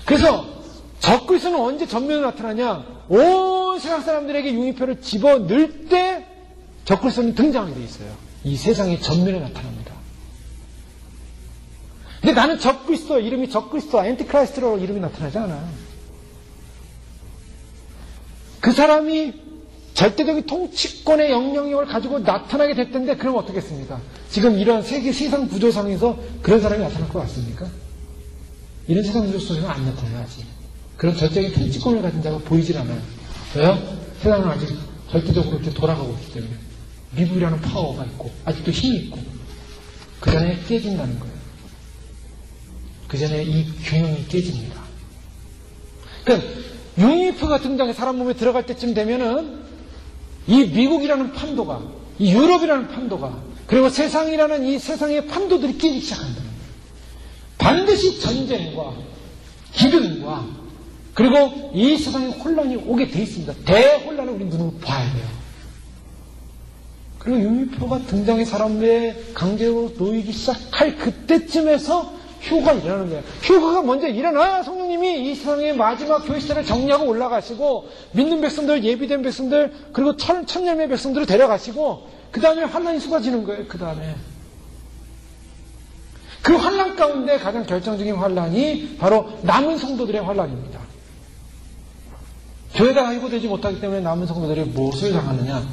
그래서 적그리스도는 언제 전면으로 나타나냐? 온 세상 사람들에게 융의표를 집어넣을 때 적그리스도는 등장하게 되어 있어요. 이 세상의 전면에 나타납니다. 근데 나는 적그리스도, 이름이 적그리스도, 안티크라이스트로 이름이 나타나지 않아. 그 사람이 절대적인 통치권의 영향력을 가지고 나타나게 됐던데 그럼 어떻겠습니까? 지금 이런 세상 구조상에서 그런 사람이 나타날 것 같습니까? 이런 세상 구조 속에는 안 나타나야지. 그런 절대적인 통치권을 가진 자가 보이질 않아요. 왜요? 세상은 아직 절대적으로 이렇게 돌아가고 있기 때문에. 미국이라는 파워가 있고, 아직도 힘이 있고, 그 전에 깨진다는 거예요. 그 전에 이 균형이 깨집니다. 그러니까, 융이표가 등장해 사람 몸에 들어갈 때쯤 되면은, 이 미국이라는 판도가, 이 유럽이라는 판도가, 그리고 세상이라는 이 세상의 판도들이 깨지기 시작한다는 거예요. 반드시 전쟁과 기근과 그리고 이 세상에 혼란이 오게 돼 있습니다. 대혼란을 우리 눈으로 봐야 돼요. 그리고 융이표가 등장해 사람의 강제로 놓이기 시작할 그때쯤에서 휴가 일어나는 거예요. 휴가가 먼저 일어나야 성령님이 이 세상의 마지막 교회 시대를 정리하고 올라가시고 믿는 백성들, 예비된 백성들, 그리고 천열매 백성들을 데려가시고 그 다음에 환란이 쏟아지는 거예요. 그 다음에 그 환란 가운데 가장 결정적인 환란이 바로 남은 성도들의 환란입니다. 교회가 회복되지 못하기 때문에 남은 성도들이 무엇을 당하느냐?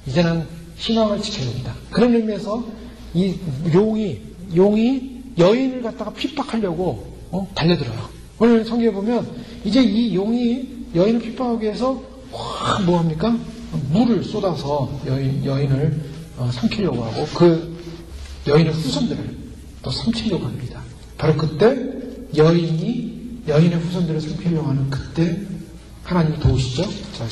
이제는 신앙을 지켜야 됩니다. 그런 의미에서 이 용이 여인을 갖다가 핍박하려고 달려들어요. 오늘 성경에 보면 이제 이 용이 여인을 핍박하기 위해서 확 뭐합니까? 물을 쏟아서 여인을 삼키려고 하고 그 여인의 후손들을 또 삼키려고 합니다. 바로 그때 여인의 후손들을 삼키려고 하는 그때 하나님이 도우시죠. 자,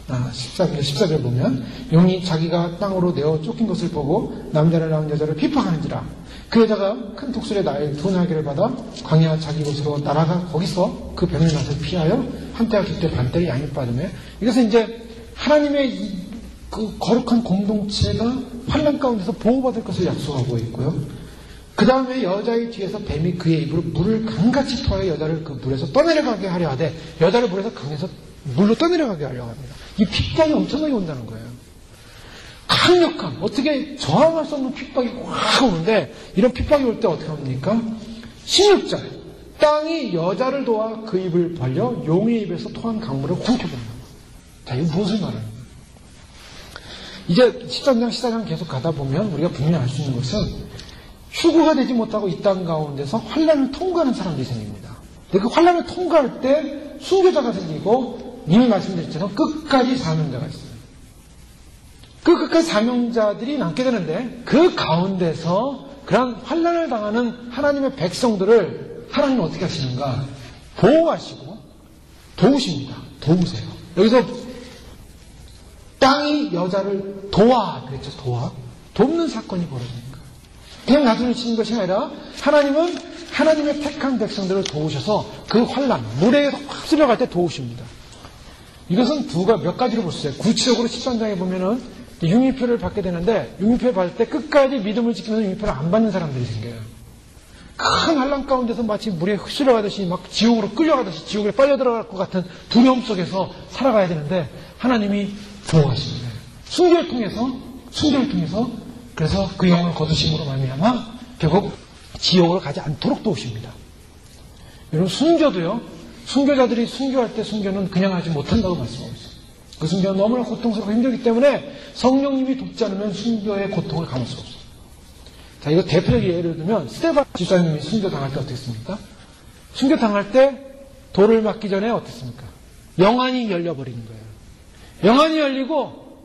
14절 보면 용이 자기가 땅으로 내어 쫓긴 것을 보고 남자를 낳은 여자를 핍박하는지라. 그 여자가 큰 독수리의 두 날개를 받아 광야 자기 곳으로 날아가 거기서 그 병의 낯을 피하여 한때와 깃때 반때를 양이 빠지며, 이것은 이제 하나님의 그 거룩한 공동체가 환난 가운데서 보호받을 것을 약속하고 있고요. 그 다음에 여자의 뒤에서 뱀이 그의 입으로 물을 강같이 토하여 여자를 그 물에서 떠내려가게 하려 하되 여자를 물에서 강에서 물로 떠내려가게 하려고 합니다. 이 핍박이 엄청나게 온다는 거예요. 강력한, 어떻게 저항할 수 없는 핍박이 확 오는데, 이런 핍박이 올 때 어떻게 합니까? 16절, 땅이 여자를 도와 그 입을 벌려 용의 입에서 토한 강물을 훔쳐본다. 자, 이거 무엇을 말하는 거예요? 이제 13장, 14장 계속 가다 보면 우리가 분명히 알 수 있는 것은 휴거가 되지 못하고 이 땅 가운데서 환난을 통과하는 사람들이 생깁니다. 근데 그 환난을 통과할 때 순교자가 생기고, 이미 말씀드렸지만 끝까지 사명자가 있어요. 그 끝까지 사명자들이 남게 되는데, 그 가운데서 그런 환난을 당하는 하나님의 백성들을 하나님은 어떻게 하시는가? 보호하시고 도우십니다. 도우세요. 여기서 땅이 여자를 그랬죠. 돕는 사건이 벌어지는 거예요. 그냥 놔두는 치는 것이 아니라 하나님은 하나님의 택한 백성들을 도우셔서 그 환난, 물에 휩쓸려갈 때 도우십니다. 이것은 몇 가지로 볼 수 있어요. 구체적으로 13장에 보면은 융위표를 받게 되는데, 융위표를 받을 때 끝까지 믿음을 지키면서 융위표를 안 받는 사람들이 생겨요. 큰 환난 가운데서 마치 물에 휩쓸려가듯이 막 지옥으로 끌려가듯이 지옥에 빨려 들어갈 것 같은 두려움 속에서 살아가야 되는데 하나님이 보호하십니다. 순교를 통해서 그래서 그 영을 거두심으로 말미암아 결국 지옥으로 가지 않도록 도우십니다. 여러분, 순교자들이 순교할 때 순교는 그냥 하지 못한다고 말씀하고 있어요. 그 순교는 너무나 고통스럽고 힘들기 때문에 성령님이 돕지 않으면 순교의 고통을 감을 수 없어요. 자, 이거 대표적인 예를 들면 스데반 집사님이 순교 당할 때 어땠습니까? 순교 당할 때 돌을 맞기 전에 어땠습니까? 영안이 열려버리는 거예요. 영안이 열리고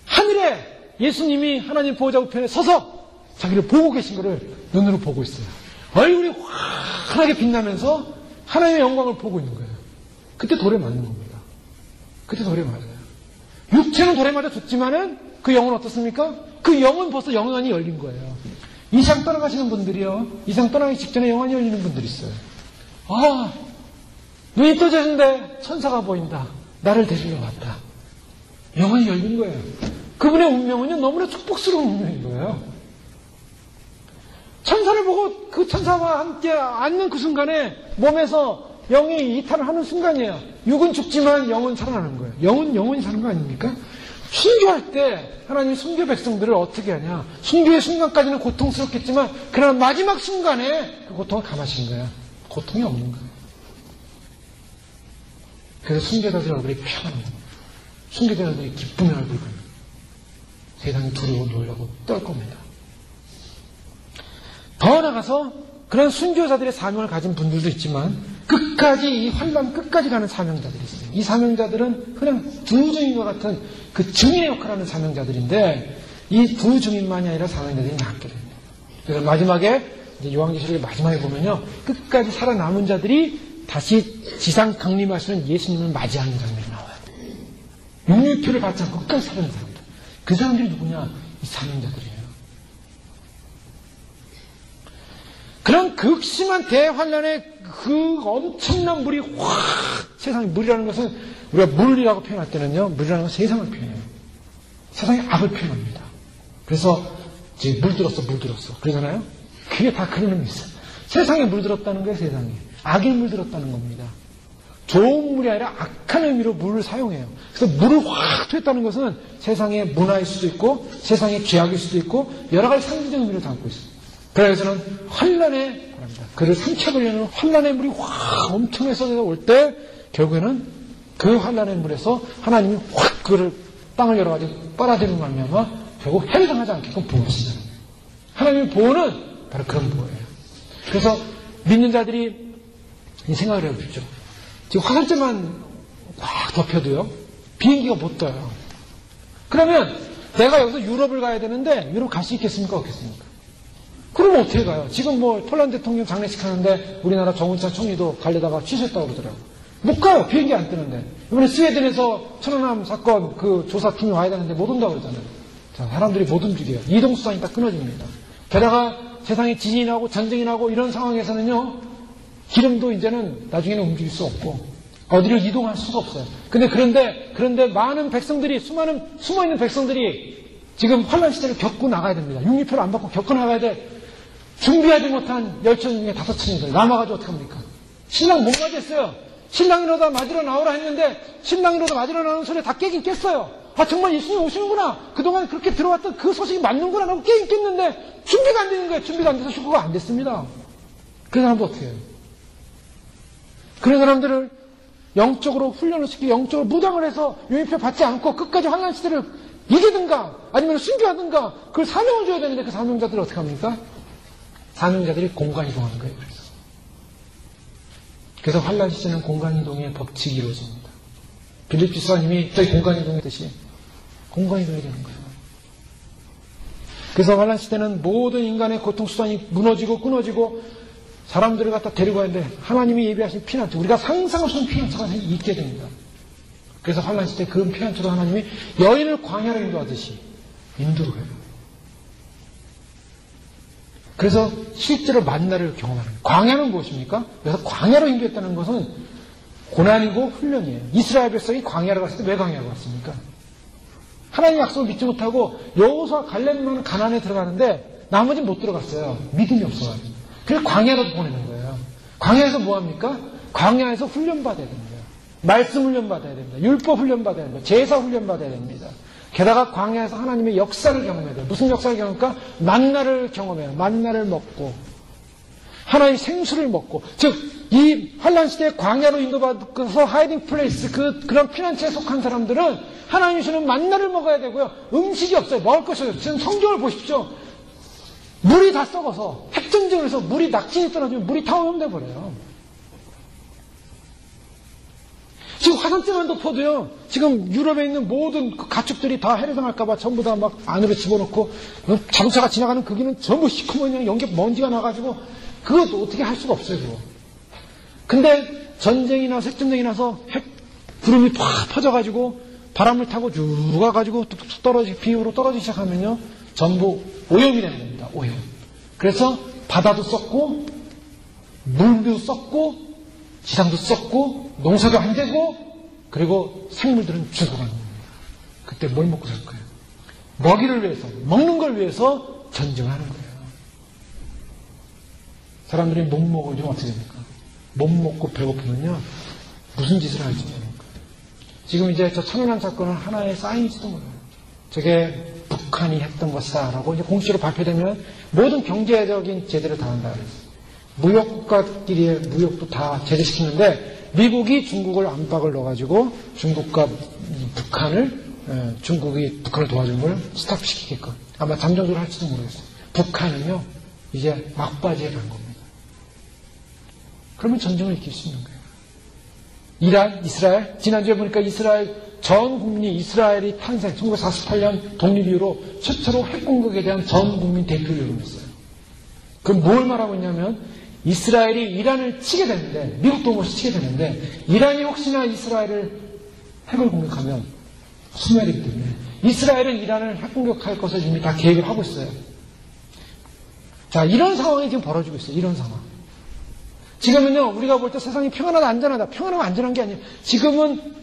하늘에 예수님이 하나님 보호자 우편에 서서 자기를 보고 계신 것을 눈으로 보고 있어요. 얼굴이 환하게 빛나면서 하나님의 영광을 보고 있는 거예요. 그때 돌에 맞는 겁니다. 그때 돌에 맞아요. 육체는 돌에 맞아 죽지만은 그 영은 어떻습니까? 그 영은 벌써 영안이 열린 거예요. 이상 떠나가시는 분들이요, 이상 떠나기 직전에 영안이 열리는 분들이 있어요. 눈이 떠졌는데 천사가 보인다. 나를 데리러 왔다. 영안이 열린 거예요. 그분의 운명은요, 너무나 축복스러운 운명인 거예요. 천사를 보고 그 천사와 함께 앉는 그 순간에 몸에서 영이 이탈을 하는 순간이에요. 육은 죽지만 영은 살아나는 거예요. 영혼이 사는 거 아닙니까? 순교할 때 하나님이 순교 백성들을 어떻게 하냐? 순교의 순간까지는 고통스럽겠지만 그러나 마지막 순간에 그 고통을 감하신 거예요. 고통이 없는 거예요. 그래서 순교자들 얼굴이 평안한 거예요. 순교자들이 기쁨의 얼굴을 세상이 두려워 놀라고 떨 겁니다. 더 나아가서 그런 순교자들의 사명을 가진 분들도 있지만 끝까지 이 환난 끝까지 가는 사명자들이 있어요. 이 사명자들은 그냥 부증인과 같은 그 증의 역할을 하는 사명자들인데 이 부증인만이 아니라 사명자들이 낫게 됩니다. 그래서 마지막에 이제 요한계시록의 마지막에 보면요, 끝까지 살아남은 자들이 다시 지상 강림하시는 예수님을 맞이하는 장면이 나와요. 육류표를 받지 않고 끝까지 살아남은 사람들. 그 사람들이 누구냐? 이 사명자들이에요. 그런 극심한 대환란의 그 엄청난 물이 확, 세상에 물이라는 것은 우리가 물이라고 표현할 때는요, 물이라는 건 세상을 표현해요. 세상의 악을 표현합니다. 그래서 이제 물들었어 그러잖아요. 그게 다 그런 의미 있어요. 세상에 물들었다는 게 세상에 악에 물들었다는 겁니다. 좋은 물이 아니라 악한 의미로 물을 사용해요. 그래서 물을 확 투했다는 것은 세상의 문화일 수도 있고 세상의 죄악일 수도 있고 여러 가지 상징적 의미를 담고 있어요. 그래서는 환란에 그를 삼켜버리는 환란의 물이 확 엄청나게 쏟아져 올 때 결국에는 그 환란의 물에서 하나님이 확 그를 땅을 여러 가지 빨아들이는 말미암아 결국 해당하지 않게끔 보호하신다. 하나님의 보호는 바로 그런 보호예요. 그래서 믿는 자들이 생각을 해보십시오. 지금 화살대만 꽉 덮여도요, 비행기가 못 떠요. 그러면 내가 여기서 유럽을 가야 되는데 유럽 갈 수 있겠습니까? 없겠습니까? 그럼 어떻게 가요? 지금 뭐 폴란드 대통령 장례식 하는데 우리나라 정운찬 총리도 가려다가 취소했다고 그러더라고요. 못 가요. 비행기 안 뜨는데. 이번에 스웨덴에서 천안함 사건 그 조사팀이 와야 되는데 못 온다고 그러잖아요. 자, 사람들이 못 움직여요. 이동수단이 딱 끊어집니다. 게다가 세상에 지진이 나고 전쟁이 나고 이런 상황에서는요, 기름도 이제는 나중에는 움직일 수 없고 어디를 이동할 수가 없어요. 그런데 많은 백성들이, 수많은 숨어있는 백성들이 지금 환란 시대를 겪고 나가야 됩니다. 육류표를 안 받고 겪고 나가야 돼. 준비하지 못한 10천 중에 5천이 남아가지고 어떡합니까? 신랑 못 맞았어요. 신랑이로다 맞으러 나오라 했는데 신랑이로다 맞으러 나오는 소리에 다 깨긴 깼어요. 아, 정말 예수님 오시는구나. 그동안 그렇게 들어왔던 그 소식이 맞는구나 라고 깨긴 깼는데 준비가 안 되는 거예요. 준비가 안 돼서 휴거가 안 됐습니다. 그런 사람도 어떻게 해요? 그런 사람들을 영적으로 훈련을 시키고 영적으로 무장을 해서 유인표 받지 않고 끝까지 환란 시대를 이기든가 아니면 순교하든가 그걸 사명을 줘야 되는데 그 사명자들이 어떻게 합니까? 사명자들이 공간 이동하는 거예요. 그래서 환란 시대는 공간 이동의 법칙이 이루어집니다. 빌립 지사님이 저희 공간 이동했듯이 공간 이동이 되는 거예요. 그래서 환란 시대는 모든 인간의 고통 수단이 무너지고 끊어지고 사람들을 갖다 데리고 가는데 하나님이 예비하신 피난처, 우리가 상상할 수 없는 피난처가 있게 됩니다. 그래서 환란 시대 그런 피난처로 하나님이 여인을 광야로 인도하듯이 인도해요. 그래서 실제로 만나를 경험하는 거예요. 광야는 무엇입니까? 그래서 광야로 인도했다는 것은 고난이고 훈련이에요. 이스라엘 백성이 광야로 갔을 때 왜 광야로 갔습니까? 하나님 약속을 믿지 못하고 여호수아 갈렙만 가나안에 들어가는데 나머지는 못 들어갔어요. 믿음이 없어가지고. 그래서 광야로 보내는 거예요. 광야에서 뭐합니까? 광야에서 훈련받아야 됩니다. 말씀 훈련받아야 됩니다. 율법 훈련받아야 됩니다. 제사 훈련받아야 됩니다. 게다가 광야에서 하나님의 역사를 경험해야 돼요. 무슨 역사를 경험할까? 만나를 경험해요. 만나를 먹고 하나님의 생수를 먹고, 즉 이 환란 시대에 광야로 인도받아서 하이딩 플레이스 그런 피난처에 속한 사람들은 하나님이 주는 만나를 먹어야 되고요. 음식이 없어요. 먹을 것이 없어요. 지금 성경을 보십시오. 물이 다 썩어서 핵전쟁을 해서 물이 낙진이 떨어지면 물이 다 오염돼 버려요. 지금 화산재만 덮어도요, 지금 유럽에 있는 모든 그 가축들이 다 해로당할까봐 전부 다 막 안으로 집어넣고, 자동차가 지나가는 그 길은 전부 시커먼 연기 먼지가 나가지고, 그것도 어떻게 할 수가 없어요, 그거. 근데 전쟁이나 핵전쟁이 나서 핵 구름이 팍 퍼져가지고, 바람을 타고 쭉 가가지고 뚝뚝 떨어지기, 비유로 떨어지기 시작하면요, 전부 오염이 되는 겁니다, 오염. 그래서 바다도 썩고, 물도 썩고, 지상도 썩고, 농사도 안 되고, 그리고 생물들은 죽어가는 겁니다. 그때 뭘 먹고 살 거예요? 먹이를 위해서, 먹는 걸 위해서 전쟁을 하는 거예요. 사람들이 못 먹으면 어떻게 됩니까? 못 먹고 배고프면요, 무슨 짓을 할지 모르는 거예요. 지금 이제 저 천연함 사건은 하나의 사인일지도 몰라요. 저게 북한이 했던 것이다 라고 이제 공식으로 발표되면 모든 경제적인 제재를 다 한다 그랬어요. 무역국가끼리의 무역도 다 제재시키는데 미국이 중국을 안박을 넣어가지고 중국과 중국이 북한을 도와준 걸 스탑시키게끔 아마 잠정적으로 할지도 모르겠어요. 북한은요 이제 막바지에 간 겁니다. 그러면 전쟁을 이길 수 있는 거예요. 이란, 이스라엘, 지난주에 보니까 이스라엘 전 국민이 이스라엘이 탄생 1948년 독립 이후로 최초로 핵공격에 대한 전 국민 대표를 요구했어요. 그럼 뭘 말하고 있냐면 이스라엘이 이란을 치게 되는데, 미국 도움을 치게 되는데, 이란이 혹시나 이스라엘을 핵을 공격하면 소멸이기 때문에, 이스라엘은 이란을 핵 공격할 것을 이미 다 계획을 하고 있어요. 자, 이런 상황이 지금 벌어지고 있어요. 이런 상황. 지금은요, 우리가 볼 때 세상이 평안하다, 안전하다. 평안하고 안전한 게 아니에요. 지금은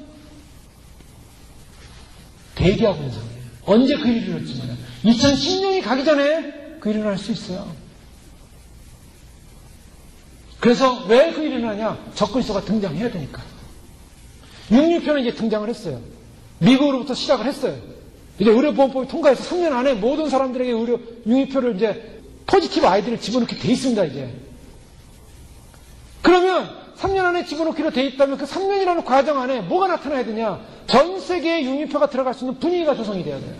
대기하고 있는 상황이에요. 언제 그 일이 일어날지 몰라요. 2010년이 가기 전에 그 일이 일어날 수 있어요. 그래서 왜 그 일이 일어나냐? 접근서가 등장해야 되니까. 6.6표는 이제 등장을 했어요. 미국으로부터 시작을 했어요. 이제 의료보험법이 통과해서 3년 안에 모든 사람들에게 의료 6.6표를 이제 포지티브 아이디를 집어넣게 돼 있습니다, 이제. 그러면 3년 안에 집어넣기로 돼 있다면 그 3년이라는 과정 안에 뭐가 나타나야 되냐? 전 세계에 6.6표가 들어갈 수 있는 분위기가 조성이 돼야 돼요.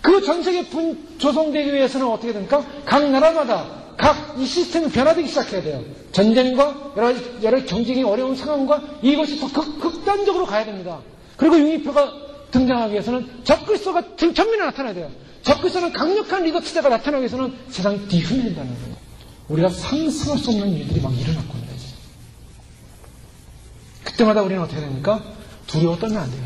그 전 세계 조성되기 위해서는 어떻게 됩니까? 각 나라마다 각 이 시스템이 변화되기 시작해야 돼요. 전쟁과 여러 경쟁이 어려운 상황과 이것이 더 극단적으로 가야 됩니다. 그리고 융의표가 등장하기 위해서는 적그리스도가 전면에 나타나야 돼요. 적그리스도는 강력한 리더 투자가 나타나기 위해서는 세상이 뒤흔들린다는 거예요. 우리가 상상할 수 없는 일들이 막 일어났고 있는 거죠. 그때마다 우리는 어떻게 됩니까? 두려워 떨면 안 돼요.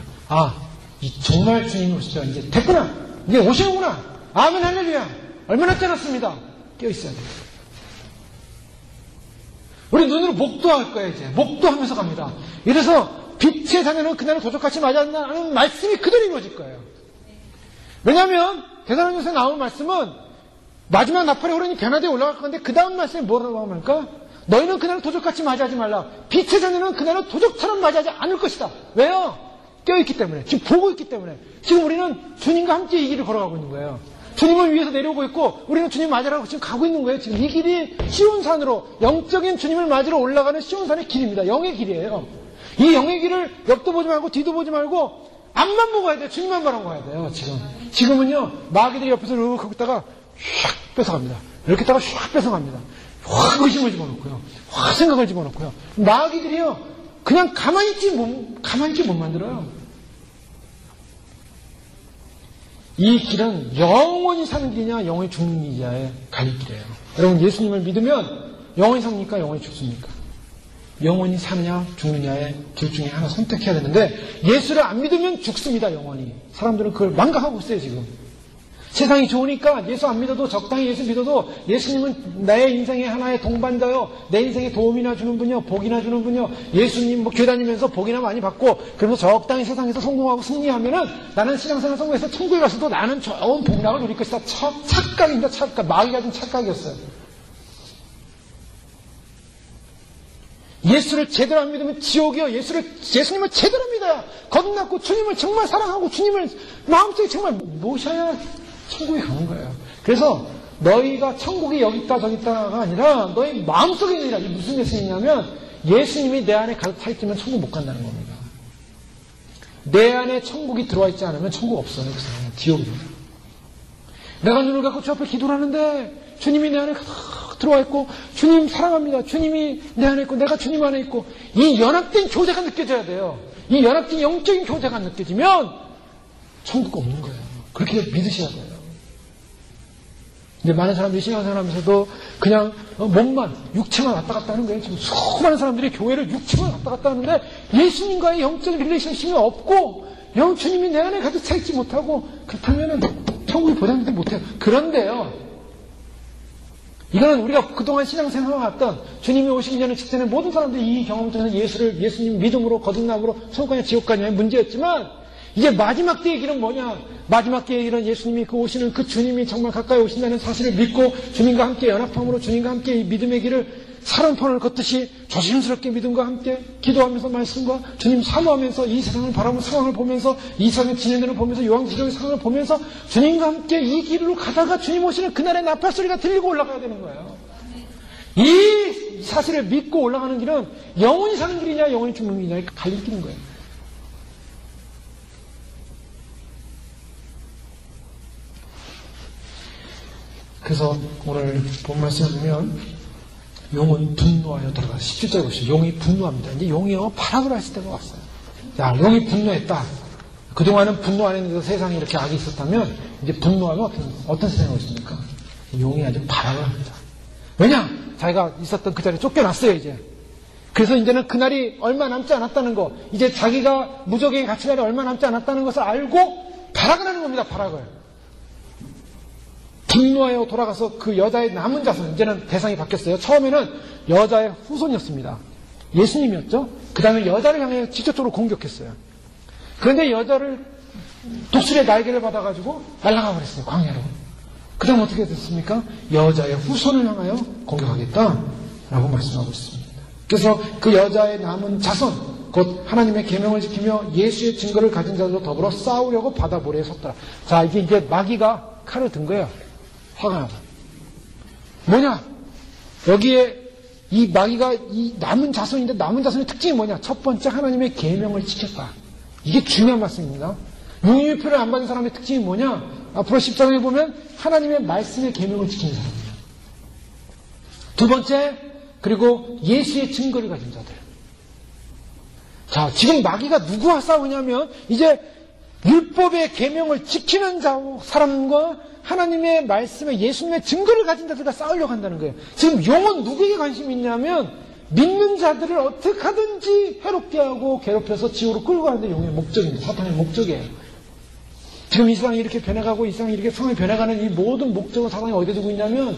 정말 주님이 오시죠. 이제 됐구나. 이제 오시는구나. 아멘 할렐루야. 얼마나 짧았습니다. 깨어있어야 돼요. 우리 눈으로 목도할 거예요, 이제. 목도하면서 갑니다. 이래서 빛의 자녀는 그날을 도적같이 맞았나는 말씀이 그대로 이루어질 거예요. 왜냐하면 대단한 것에 나오는 말씀은 마지막 나팔의 호련이 변화되어 올라갈 건데 그 다음 말씀에 뭐라고 합니까? 너희는 그날을 도적같이 맞이하지 말라. 빛의 자녀는 그날을 도적처럼 맞이하지 않을 것이다. 왜요? 깨어있기 때문에. 지금 보고 있기 때문에. 지금 우리는 주님과 함께 이 길을 걸어가고 있는 거예요. 주님을 위해서 내려오고 있고 우리는 주님 맞으라고 지금 가고 있는 거예요. 지금 이 길이 시온산으로 영적인 주님을 맞으러 올라가는 시온산의 길입니다. 영의 길이에요. 이 영의 길을 옆도 보지 말고 뒤도 보지 말고 앞만 보고 가야 돼요. 주님만 바라보고 가야 돼요. 지금은요 마귀들이 옆에서 르륵 하고 있다가 휙 뺏어갑니다. 이렇게 있다가 휙 뺏어갑니다. 확 의심을 집어넣고요. 확 생각을 집어넣고요. 마귀들이요 그냥 가만히 있지 못 만들어요. 이 길은 영원히 사는 길이냐 영원히 죽는 길이냐의 갈 길이에요. 여러분 예수님을 믿으면 영원히 삽니까? 영원히 죽습니까? 영원히 사느냐 죽느냐의 길 중에 하나 선택해야 되는데 예수를 안 믿으면 죽습니다. 영원히. 사람들은 그걸 망각하고 있어요. 지금 세상이 좋으니까 예수 안 믿어도 적당히 예수 믿어도 예수님은 나의 인생의 하나의 동반자요 내 인생에 도움이나 주는 분이요 복이나 주는 분이요 예수님 교회 다니면서 복이나 많이 받고 그러면서 적당히 세상에서 성공하고 승리하면은 나는 신앙생활 성공해서 천국에 가서도 나는 좋은 복락을 누릴 것이다. 착각입니다. 착각. 마귀가 준 착각이었어요. 예수를 제대로 안 믿으면 지옥이요. 예수님을 제대로 믿어야 거듭났고 주님을 정말 사랑하고 주님을 마음속에 정말 모셔야 천국에 가는 거예요. 그래서 너희가 천국이 여기 있다 저기 있다가 아니라 너희 마음속에 있느니라. 이게 무슨 말씀이냐면 예수님이 내 안에 가득 차 있으면 천국 못 간다는 겁니다. 내 안에 천국이 들어와 있지 않으면 천국 없어요. 그 사람은 지옥입니다. 내가 눈을 감고 주 앞에 기도를 하는데 주님이 내 안에 가득 들어와 있고 주님 사랑합니다. 주님이 내 안에 있고 내가 주님 안에 있고 이 연합된 교제가 느껴져야 돼요. 이 연합된 영적인 교제가 느껴지면 천국 없는 거예요. 그렇게 믿으셔야 돼요. 근데 많은 사람들이 신앙생활하면서도 그냥 몸만 육체만 왔다 갔다 하는 거예요. 지금 수많은 사람들이 교회를 육체만 왔다 갔다 하는데 예수님과의 영적인 릴레이션십이 없고 주님이 내 안에 가득 차 있지 못하고 그렇다면 천국이 보장되지 못해요. 그런데요 이거는 우리가 그동안 신앙생활 해왔던 주님이 오시기 전에 직전에 모든 사람들이 이 경험을 통해서 예수님 믿음으로 거듭남으로 천국 가냐 지옥 가냐의 문제였지만 이제 마지막 때의 길은 뭐냐? 마지막 때의 길은 예수님이 오시는 그 주님이 정말 가까이 오신다는 사실을 믿고 주님과 함께 연합함으로 주님과 함께 이 믿음의 길을 사랑편을 걷듯이 조심스럽게 믿음과 함께 기도하면서 말씀과 주님 사모하면서 이 세상을 바라보는 상황을 보면서 이 세상의 진행되는 보면서 요한기적의 상황을 보면서 주님과 함께 이 길로 가다가 주님 오시는 그날의 나팔 소리가 들리고 올라가야 되는 거예요. 이 사실을 믿고 올라가는 길은 영원히 사는 길이냐 영원히 죽는 길이냐 갈릴 길인 거예요. 그래서 오늘 본 말씀을 보면 용은 분노하여 들어가서 17절에 보시죠. 용이 분노합니다. 이제 용이요 발악을 했을 때가 왔어요. 자, 용이 분노했다. 그동안은 분노 안 했는데 세상에 이렇게 악이 있었다면 이제 분노하면 어떤 세상이 오십니까? 용이 아주 발악을 합니다. 왜냐? 자기가 있었던 그 자리에 쫓겨났어요 이제. 그래서 이제는 그날이 얼마 남지 않았다는 거, 이제 자기가 무적에게 갇힌 날이 얼마 남지 않았다는 것을 알고 발악을 하는 겁니다. 발악을. 분노하여 돌아가서 그 여자의 남은 자손, 이제는 대상이 바뀌었어요. 처음에는 여자의 후손이었습니다. 예수님이었죠. 그 다음에 여자를 향해 직접적으로 공격했어요. 그런데 여자를 독수리의 날개를 받아가지고 날아가 버렸어요. 광야로. 그 다음 어떻게 됐습니까? 여자의 후손을 향하여 공격하겠다라고 말씀하고 있습니다. 그래서 그 여자의 남은 자손, 곧 하나님의 계명을 지키며 예수의 증거를 가진 자들로 더불어 싸우려고 바다 모래에 섰더라. 자, 이제 마귀가 칼을 든 거예요. 화가 나서. 뭐냐? 여기에 이 마귀가 이 남은 자손인데 남은 자손의 특징이 뭐냐? 첫 번째 하나님의 계명을 지켰다. 이게 중요한 말씀입니다. 융유표를 안 받은 사람의 특징이 뭐냐? 앞으로 10장에 보면 하나님의 말씀의 계명을 지키는 사람이에요. 두 번째, 그리고 예수의 증거를 가진 자들. 자, 지금 마귀가 누구와 싸우냐면 이제 율법의 계명을 지키는 사람과 하나님의 말씀에 예수님의 증거를 가진 자들과 싸우려고 한다는 거예요. 지금 용은 누구에게 관심이 있냐면 믿는 자들을 어떻게 하든지 해롭게 하고 괴롭혀서 지옥으로 끌고 가는 데 용의 목적입니다. 사탄의 목적이에요. 지금 이 세상이 이렇게 변해가고 이 세상이 이렇게 성이 변해가는 이 모든 목적을 사탄이 어디에 두고 있냐면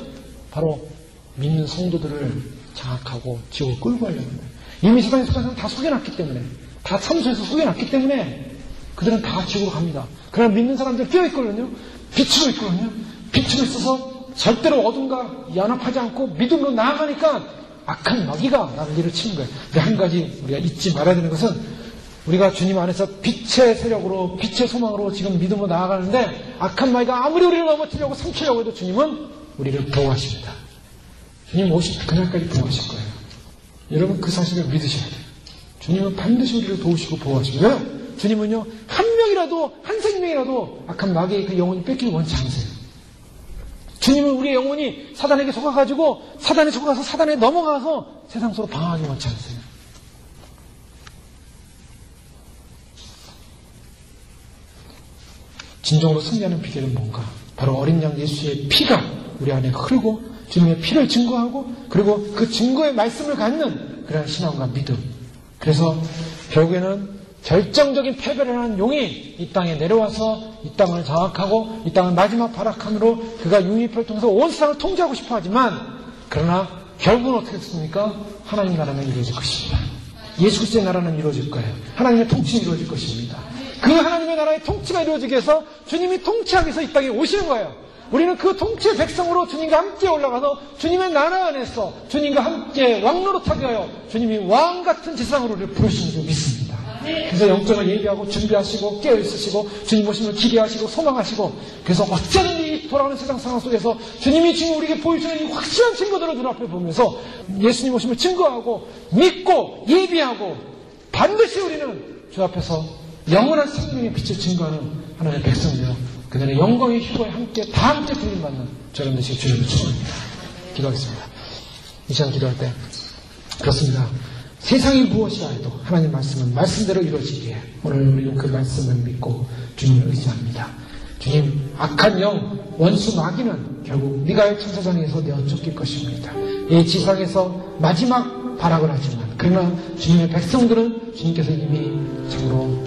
바로 믿는 성도들을 장악하고 지옥으로 끌고 가려는 거예요. 이미 세상의 사람은 다 속여놨기 때문에, 다 참소해서 속여놨기 때문에 그들은 다 지옥으로 갑니다. 그러나 믿는 사람들 깨어있거든요. 빛으로 있거든요. 빛으로 있어서 절대로 어둠과 연합하지 않고 믿음으로 나아가니까 악한 마귀가 난리를 치는 거예요. 근데 한 가지 우리가 잊지 말아야 되는 것은 우리가 주님 안에서 빛의 세력으로, 빛의 소망으로 지금 믿음으로 나아가는데 악한 마귀가 아무리 우리를 넘어뜨리려고 삼키려고 해도 주님은 우리를 보호하십니다. 주님 오실 그날까지 보호하실 거예요. 여러분 그 사실을 믿으셔야 돼요. 주님은 반드시 우리를 도우시고 보호하시고, 왜요? 주님은요 한 명이라도, 한 생명이라도 악한 마귀의 그 영혼이 뺏기를 원치 않으세요. 주님은 우리의 영혼이 사단에게 속아가지고 사단에 속아서 사단에 넘어가서 세상 속으로 방황하기 원치 않으세요. 진정으로 승리하는 비결은 뭔가? 바로 어린 양 예수의 피가 우리 안에 흐르고 주님의 피를 증거하고 그리고 그 증거의 말씀을 갖는 그런 신앙과 믿음. 그래서 결국에는 결정적인 패배를 하는 용이 이 땅에 내려와서 이 땅을 장악하고 이 땅을 마지막 발악함으로 그가 유니표를 통해서 온 세상을 통제하고 싶어 하지만 그러나 결국은 어떻게 됐습니까? 하나님 나라는 이루어질 것입니다. 예수 그리스도의 나라는 이루어질 거예요. 하나님의 통치는 이루어질 것입니다. 그 하나님의 나라의 통치가 이루어지기 위해서 주님이 통치하기 위해서 이 땅에 오시는 거예요. 우리는 그 통치의 백성으로 주님과 함께 올라가서 주님의 나라 안에서 주님과 함께 왕노릇하게 하여 주님이 왕같은 세상으로 우리를 부르시는 줄 믿습니다. 그래서 영적을 예비하고 준비하시고 깨어있으시고 주님 오심을 기대하시고 소망하시고 그래서 어쩌든지 돌아오는 세상 상황 속에서 주님이 지금 우리에게 보여주는 이 확실한 증거들을 눈앞에 보면서 예수님 오심을 증거하고 믿고 예비하고 반드시 우리는 주 앞에서 영원한 생명의 빛을 증거하는 하나님의 백성이요 그들의 영광의 휴거에 함께 다 함께 부름받는 저런 되시길 주님을 축원합니다. 기도하겠습니다. 이 시간 기도할 때 그렇습니다. 세상이 무엇이라 해도 하나님 말씀은 말씀대로 이루어지기에 오늘 우리는 그 말씀을 믿고 주님을 의지합니다. 주님, 악한 영, 원수 마귀는 결국 미가엘 천사장에서 내어 쫓길 것입니다. 이 지상에서 마지막 발악을 하지만 그러나 주님의 백성들은 주님께서 이미 참으로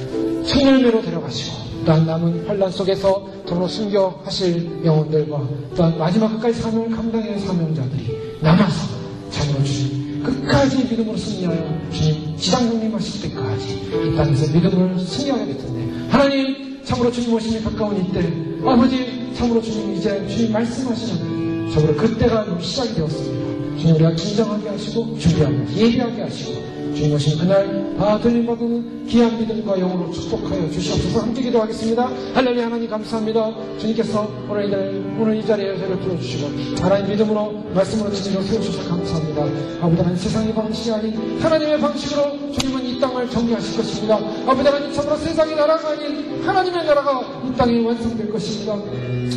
천열매로 데려가시고 또한 남은 환란 속에서 참으로 순교하실 영혼들과 또한 마지막 끝까지 사명을 감당해야 사명자들이 남아서 참으로 주님 끝까지 믿음으로 승리하여 주님 지상 영림하실 때까지 이 땅에서 믿음을 승리하게 될 텐데 하나님 참으로 주님 오심이 가까운 이때 아버지 참으로 주님 이제 주님 말씀하시는 참으로 그때가 시작이 되었습니다. 주님 우리가 긴장하게 하시고 준비하게 예비하게 하시고 주님 오신 그날 다 들림받은 귀한 믿음과 영으로 축복하여 주시옵소서. 함께 기도하겠습니다. 할렐루야. 하나님 감사합니다. 주님께서 오늘 이 자리에 저를 불러주시고 하나님 믿음으로 말씀으로 지니러 세우셔서 감사합니다. 아버지 하나님 세상의 방식이 아닌 하나님의 방식으로 주님은 이 땅을 정리하실 것입니다. 아버지 하나님 참으로 세상의 나라가 아닌 하나님의 나라가 이 땅에 완성될 것입니다.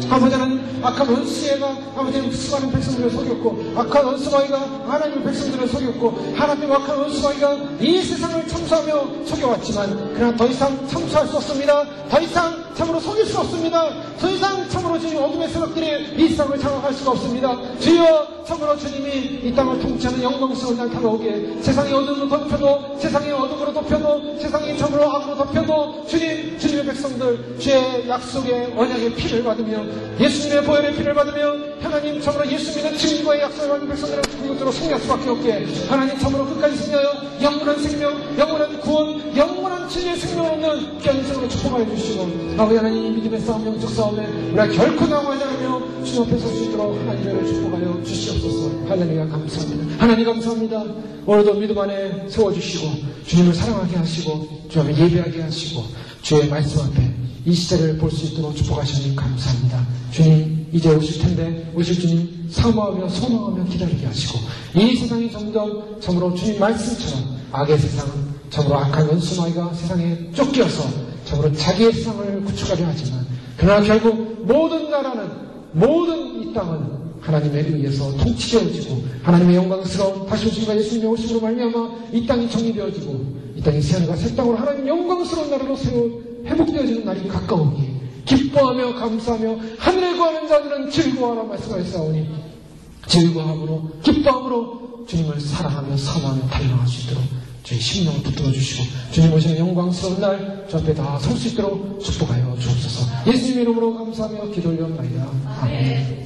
아버지 하나님 악한 원수애가 아버지 수많은 백성들을 속였고 악한 원수마귀가 하나님의 백성들을 속였고 하나님의 악한 원수마귀가 이 세상을 참수하며 속여왔지만 그러나 더 이상 참수할 수 없습니다. 더 이상 참으로 속일 수 없습니다. 더 이상 참으로 주님 어둠의 세력들이 이 세상을 장악할 수가 없습니다. 주여 참으로 주님이 이 땅을 통치하는 영광스러운 날 다가오기에 세상의 어둠으로 덮여도 세상의 어둠으로 덮여도 세상의 참으로 악으로 덮여도 주님의 백성들 주의 약속의 언약의 피를 받으며 예수님의 보혈의 피를 받으며 하나님 참으로 예수 믿는 증거의 약속을 받은 백성들은 그것으로 승리할 수밖에 없게 하나님 참으로 끝까지 승리하여 영원한 생명, 영원한 구원, 영원한 진리의 생명을 얻는 귀한 인생으로 축복하여 주시고 아버지 하나님 이 믿음의 싸움, 영적 싸움에 우리가 결코 나오지 않으며 주님 앞에 설 수 있도록 하나님을 축복하여 주시옵소서. 할렐루야. 감사합니다. 하나님 감사합니다. 오늘도 믿음 안에 세워주시고 주님을 사랑하게 하시고 주 앞에 예배하게 하시고 주의 말씀 앞에 이 시대를 볼 수 있도록 축복하시니 감사합니다. 주님 이제 오실 텐데 오실 주님 사모하며 소망하며 기다리게 하시고 이 세상이 점점 참으로 주님 말씀처럼 악의 세상은 참으로 악한 원수마귀가 세상에 쫓겨서 참으로 자기의 세상을 구축하려 하지만 그러나 결국 모든 나라는 모든 이 땅은 하나님에 의해서 통치되어지고 하나님의 영광스러운 다시 오심과 예수님의 오심으로 말미암아 이 땅이 정리되어지고 이 땅이 새하늘과 새 땅으로 하나님 영광스러운 나라로 회복되어지는 날이 가까우니 기뻐하며 감사하며 하늘에 구하는 자들은 즐거워하라 말씀하셨사오니 즐거움으로 기뻐함으로 주님을 사랑하며 선하며 달려갈 수 있도록 저희 심령을 붙들어 주시고 주님 오시는 영광스러운 날 저 앞에 다 설 수 있도록 축복하여 주옵소서. 예수님의 이름으로 감사하며 기도 올려옵나이다. 아멘.